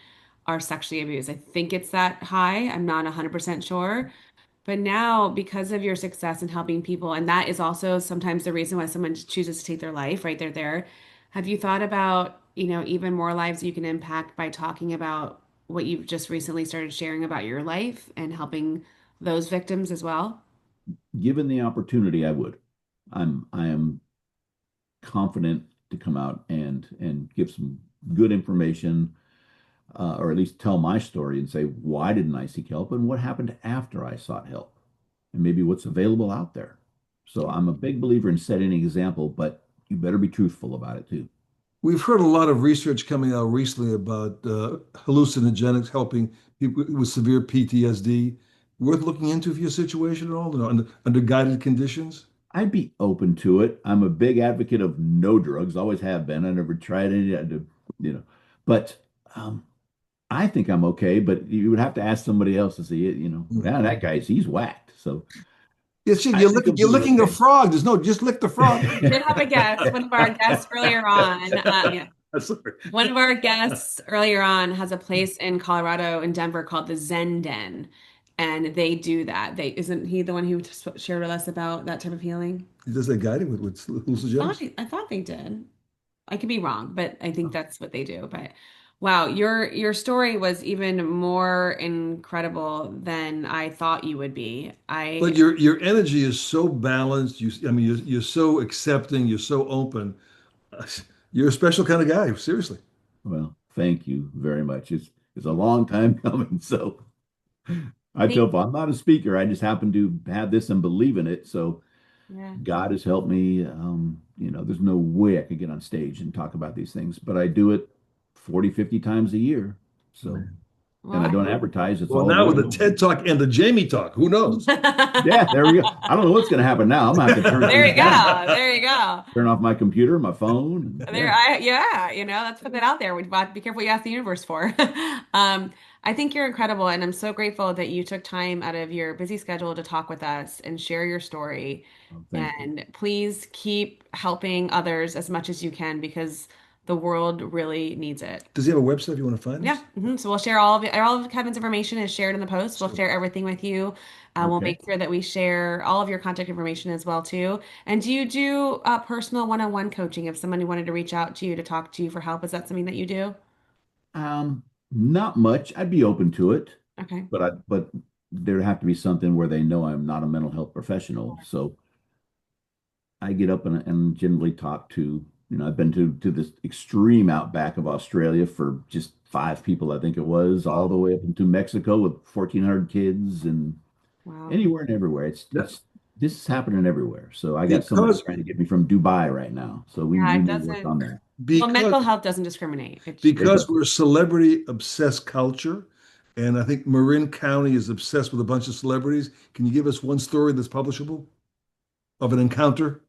Speaker 1: are sexually abused. I think it's that high. I'm not 100% sure. But now, because of your success in helping people, and that is also sometimes the reason why someone chooses to take their life, right? They're there. Have you thought about, even more lives you can impact by talking about what you've just recently started sharing about your life and helping those victims as well?
Speaker 3: Given the opportunity, I would. I am confident to come out and give some good information, or at least tell my story and say why didn't I seek help and what happened after I sought help, and maybe what's available out there. So I'm a big believer in setting an example, but you better be truthful about it too.
Speaker 2: We've heard a lot of research coming out recently about hallucinogenics helping people with severe PTSD. Worth looking into for your situation at all, under guided conditions?
Speaker 3: I'd be open to it. I'm a big advocate of no drugs, always have been. I never tried any, you know, but I think I'm okay. But you would have to ask somebody else to see it.
Speaker 2: Hmm.
Speaker 3: Yeah, that guy's he's whacked. So
Speaker 2: Yeah, see,
Speaker 3: I think I'm
Speaker 2: you're
Speaker 3: doing
Speaker 2: licking a
Speaker 3: okay.
Speaker 2: frog. There's no, just lick the frog.
Speaker 1: We did have a guest, one of our guests earlier on. Yeah,
Speaker 2: Sorry.
Speaker 1: one of our guests earlier on has a place in Colorado in Denver called the Zen Den, and they do that. They isn't he the one who shared with us about that type of healing?
Speaker 2: He does that guiding with hallucinogens.
Speaker 1: I thought they did. I could be wrong, but I think that's what they do. But wow, your story was even more incredible than I thought you would be.
Speaker 2: But
Speaker 1: I
Speaker 2: your energy is so balanced. I mean, you're so accepting. You're so open. You're a special kind of guy. Seriously.
Speaker 3: Well, thank you very much. It's a long time coming. So I tell
Speaker 1: think
Speaker 3: people I'm not a speaker. I just happen to have this and believe in it. So
Speaker 1: Yeah.
Speaker 3: God has helped me. There's no way I could get on stage and talk about these things, but I do it 40, 50 times a year. So,
Speaker 2: Man.
Speaker 1: Well,
Speaker 3: and I don't advertise. It's
Speaker 2: Well,
Speaker 3: all
Speaker 2: now with
Speaker 3: voice
Speaker 2: the
Speaker 3: over.
Speaker 2: TED Talk and the Jamie Talk, who knows?
Speaker 3: Yeah, there we go. I don't know what's going to happen now. I'm going to have to turn
Speaker 1: there
Speaker 3: things
Speaker 1: you
Speaker 3: down,
Speaker 1: go. There you go.
Speaker 3: turn off my computer, my phone.
Speaker 1: There,
Speaker 3: Yeah.
Speaker 1: yeah, let's put that out there. We've got to be careful what you ask the universe for. I think you're incredible, and I'm so grateful that you took time out of your busy schedule to talk with us and share your story.
Speaker 3: Oh, thank you.
Speaker 1: And please keep helping others as much as you can because the world really needs it.
Speaker 2: Does he have a website if you want to find
Speaker 1: Yeah.
Speaker 2: us?
Speaker 1: So we'll share all of Kevin's information is shared in the post. We'll
Speaker 2: So,
Speaker 1: share everything with you. We'll
Speaker 3: Okay.
Speaker 1: make sure that we share all of your contact information as well too. And do you do personal one-on-one coaching if somebody wanted to reach out to you to talk to you for help? Is that something that you do?
Speaker 3: Um, Not much. I'd be open to it,
Speaker 1: Okay.
Speaker 3: but there'd have to be something where they know I'm not a mental health professional. So I get up and generally talk to, I've been to this extreme outback of Australia for just five people, I think it was, all the
Speaker 2: wow.
Speaker 3: way up into Mexico with 1,400 kids and
Speaker 1: Wow.
Speaker 3: anywhere and everywhere.
Speaker 2: That-
Speaker 3: This is happening everywhere. So I got somebody
Speaker 2: because
Speaker 3: trying to get me from Dubai right now. So
Speaker 1: Yeah,
Speaker 3: we
Speaker 1: it
Speaker 3: need to work
Speaker 1: doesn't.
Speaker 3: on that.
Speaker 1: Well,
Speaker 2: because
Speaker 1: mental health doesn't discriminate.
Speaker 3: It
Speaker 2: because
Speaker 3: does.
Speaker 2: we're a celebrity obsessed culture, and I think Marin County is obsessed with a bunch of celebrities. Can you give us one story that's publishable of an encounter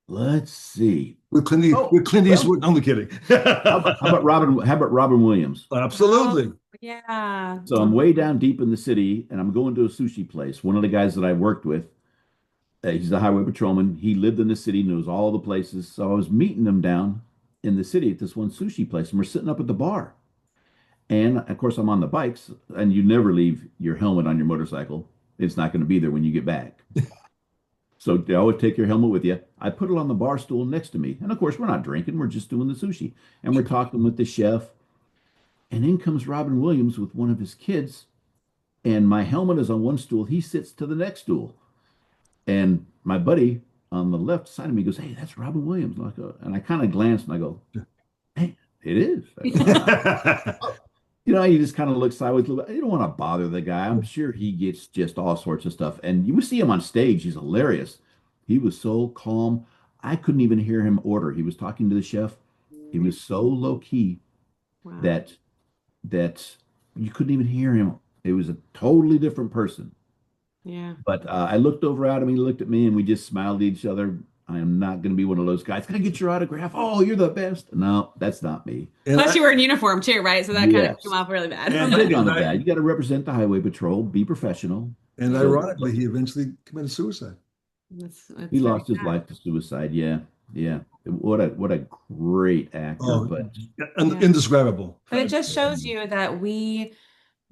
Speaker 3: Let's see.
Speaker 2: with
Speaker 3: Oh,
Speaker 2: Clint
Speaker 3: well,
Speaker 2: Eastwood? I'm only kidding.
Speaker 3: how about Robin Williams?
Speaker 1: Oh,
Speaker 2: Absolutely.
Speaker 1: yeah.
Speaker 3: So I'm way down deep in the city and I'm going to a sushi place. One of the guys that I worked with, he's a highway patrolman. He lived in the city, knows all the places. So I was meeting him down in the city at this one sushi place, and we're sitting up at the bar. And of course, I'm on the bikes, and you never leave your helmet on your motorcycle. It's not going to be there when you get back. So you always take your helmet with you. I put it on the bar stool next to me. And of course, we're not drinking, we're just doing the sushi. And we're talking with the chef. And in comes Robin Williams with one of his kids. And my helmet is on one stool. He sits to the next stool. And my buddy on the left side of me goes, "Hey, that's Robin Williams." And I kind of glance and I go, "Hey, it is." I go, "Oh." He just kind of looks sideways. You don't want to bother the guy. I'm sure he gets just all sorts of stuff. And you see him on stage. He's hilarious. He was so calm. I couldn't even hear him order. He was talking to the chef. He was so low key
Speaker 1: Wow.
Speaker 3: that that you couldn't even hear him. It was a totally different person.
Speaker 1: Yeah.
Speaker 3: But I looked over at him. He looked at me, and we just smiled at each other. I am not going to be one of those guys. Can I get your autograph? Oh, you're the best. No, that's not me.
Speaker 2: and
Speaker 1: Plus,
Speaker 2: I
Speaker 1: you were in uniform too, right? So that kind of came
Speaker 3: Yes.
Speaker 1: off really bad.
Speaker 2: and
Speaker 3: Big on
Speaker 2: and
Speaker 3: the
Speaker 2: I
Speaker 3: bad. You got to represent the highway patrol, be professional.
Speaker 2: and
Speaker 3: So
Speaker 2: ironically, he eventually committed suicide.
Speaker 3: he
Speaker 1: That's very
Speaker 3: lost his
Speaker 1: sad.
Speaker 3: life to suicide. Yeah, yeah. What a great actor.
Speaker 2: Oh,
Speaker 3: But
Speaker 1: Yeah.
Speaker 2: indescribable.
Speaker 1: But it just shows you that we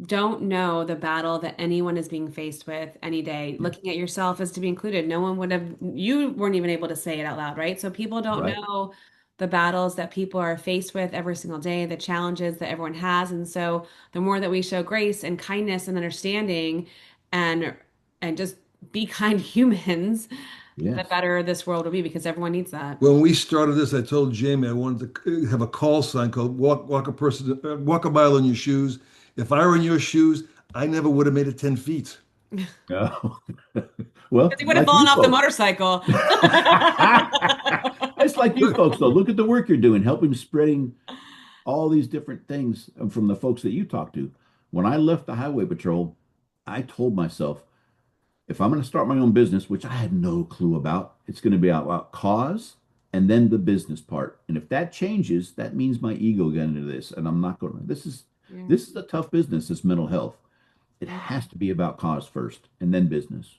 Speaker 1: don't know the battle that anyone is being faced with any day.
Speaker 3: yeah,
Speaker 1: Looking at yourself as to be included. No one would have, you weren't even able to say it out loud, right? So people don't
Speaker 3: right.
Speaker 1: know the battles that people are faced with every single day, the challenges that everyone has. And so the more that we show grace and kindness and understanding and just be kind humans, the
Speaker 3: Yes.
Speaker 1: better this world will be because everyone needs that.
Speaker 2: When we started this, I told Jamie I wanted to have a call sign called "Walk a mile in your shoes." If I were in your shoes, I never would have made it 10 feet.
Speaker 3: Oh. Well,
Speaker 1: Because he would have
Speaker 3: like
Speaker 1: fallen
Speaker 3: you
Speaker 1: off the
Speaker 3: folks.
Speaker 1: motorcycle.
Speaker 3: It's like you folks, though. Look at the work you're doing, helping spreading all these different things from the folks that you talk to. When I left the highway patrol, I told myself, if I'm going to start my own business, which I had no clue about, it's going to be about cause and then the business part. And if that changes, that means my ego got into this, and I'm not going to.
Speaker 1: Yeah.
Speaker 3: This is a tough business. This mental health. It
Speaker 1: Yeah.
Speaker 3: has to be about cause first, and then business.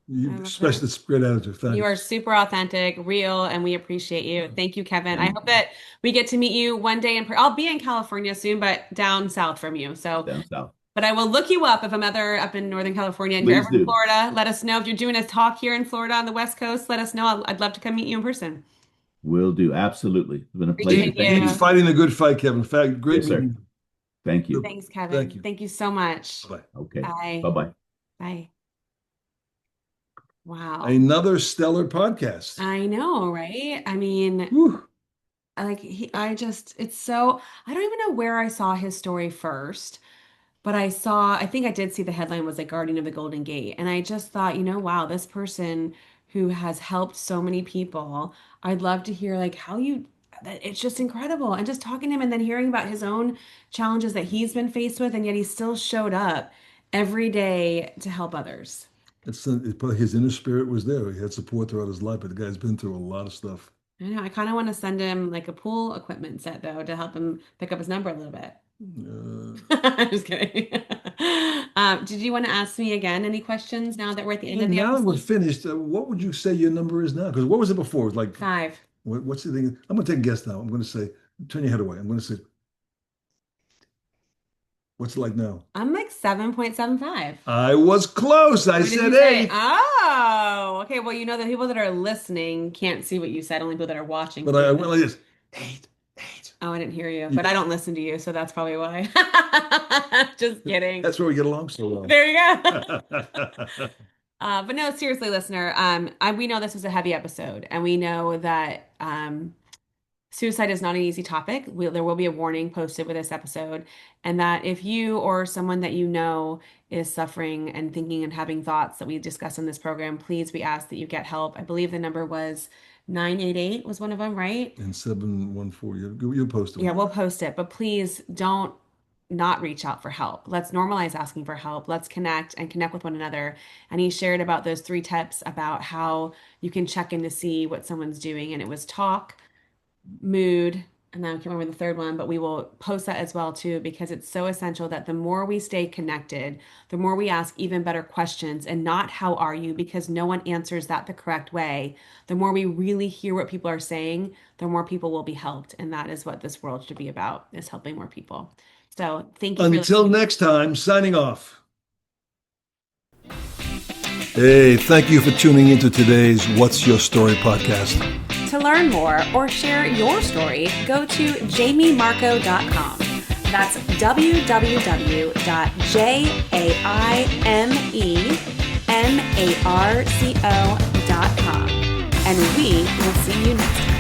Speaker 1: I
Speaker 2: You
Speaker 1: love that.
Speaker 2: especially the spread attitude.
Speaker 1: You are
Speaker 2: Thanks.
Speaker 1: super authentic, real, and we appreciate you. Thank you, Kevin. I hope that we get to meet you one day I'll be in California soon, but down south from you. So,
Speaker 3: Down south.
Speaker 1: but I will look you up if I'm ever up in Northern California and you're
Speaker 3: Please
Speaker 1: ever in
Speaker 3: do.
Speaker 1: Florida. Let us know if you're doing a talk here in Florida on the West Coast. Let us know. I'd love to come meet you in person.
Speaker 3: Will do. Absolutely. It's been a pleasure.
Speaker 1: Appreciate
Speaker 3: Thank
Speaker 2: Keep
Speaker 3: you.
Speaker 1: you.
Speaker 2: fighting the good fight, Kevin. In fact, great
Speaker 3: Yes, sir.
Speaker 2: meeting
Speaker 3: Thank you.
Speaker 2: you.
Speaker 1: Thanks,
Speaker 2: Thank
Speaker 1: Kevin.
Speaker 2: you.
Speaker 1: Thank you so much.
Speaker 2: Bye.
Speaker 3: Okay.
Speaker 1: Bye.
Speaker 3: Bye-bye.
Speaker 1: Bye. Wow.
Speaker 2: Another stellar podcast.
Speaker 1: I know, right? I mean,
Speaker 2: Whew.
Speaker 1: it's so, I don't even know where I saw his story first, but I think I did see the headline was like Guardian of the Golden Gate. And I just thought, wow, this person who has helped so many people. I'd love to hear like how you it's just incredible. And just talking to him and then hearing about his own challenges that he's been faced with, and yet he still showed up every day to help others.
Speaker 2: It's probably his inner spirit was there. He had support throughout his life, but the guy's been through a lot of stuff.
Speaker 1: I know. I kind of want to send him like a pool equipment set though to help him pick up his number a little bit.
Speaker 2: Uh,
Speaker 1: I'm just kidding. Did you want to ask me again any questions now that we're at the end of the
Speaker 2: Now that we're
Speaker 1: episode?
Speaker 2: finished, what would you say your number is now? Because what was it before? It was like,
Speaker 1: 5.
Speaker 2: what's the thing? I'm going to take a guess now. I'm going to say, turn your head away. I'm going to say, what's it like now?
Speaker 1: I'm like 7.75.
Speaker 2: I was close. I
Speaker 1: What did
Speaker 2: said
Speaker 1: you say?
Speaker 2: eight.
Speaker 1: Oh, okay. Well, you know the people that are listening can't see what you said. Only people that are watching
Speaker 2: But
Speaker 1: see
Speaker 2: I
Speaker 1: this.
Speaker 2: went like this. Eight, eight.
Speaker 1: Oh, I didn't hear you,
Speaker 2: You-
Speaker 1: but I don't listen to you, so that's probably why. Just kidding.
Speaker 2: That's where we get along so well.
Speaker 1: There you go. But no, seriously, listener, we know this was a heavy episode, and we know that suicide is not an easy topic. There will be a warning posted with this episode, and that if you or someone that you know is suffering and thinking and having thoughts that we discuss in this program, please, we ask that you get help. I believe the number was 988 was one of them, right?
Speaker 2: And 714, you'll post
Speaker 1: Yeah,
Speaker 2: them.
Speaker 1: we'll post it, but please don't not reach out for help. Let's normalize asking for help. Let's connect and connect with one another. And he shared about those 3 tips about how you can check in to see what someone's doing. And it was talk, mood, and then I can't remember the third one, but we will post that as well too, because it's so essential that the more we stay connected, the more we ask even better questions and not how are you, because no one answers that the correct way. The more we really hear what people are saying, the more people will be helped. And that is what this world should be about, is helping more people. So thank you for
Speaker 2: Until
Speaker 1: listening.
Speaker 2: next time, signing off. Hey, thank you for tuning into today's What's Your Story podcast.
Speaker 1: To learn more or share your story, go to jamiemarco.com. That's www.jamiemarco.com. And we will see you next time.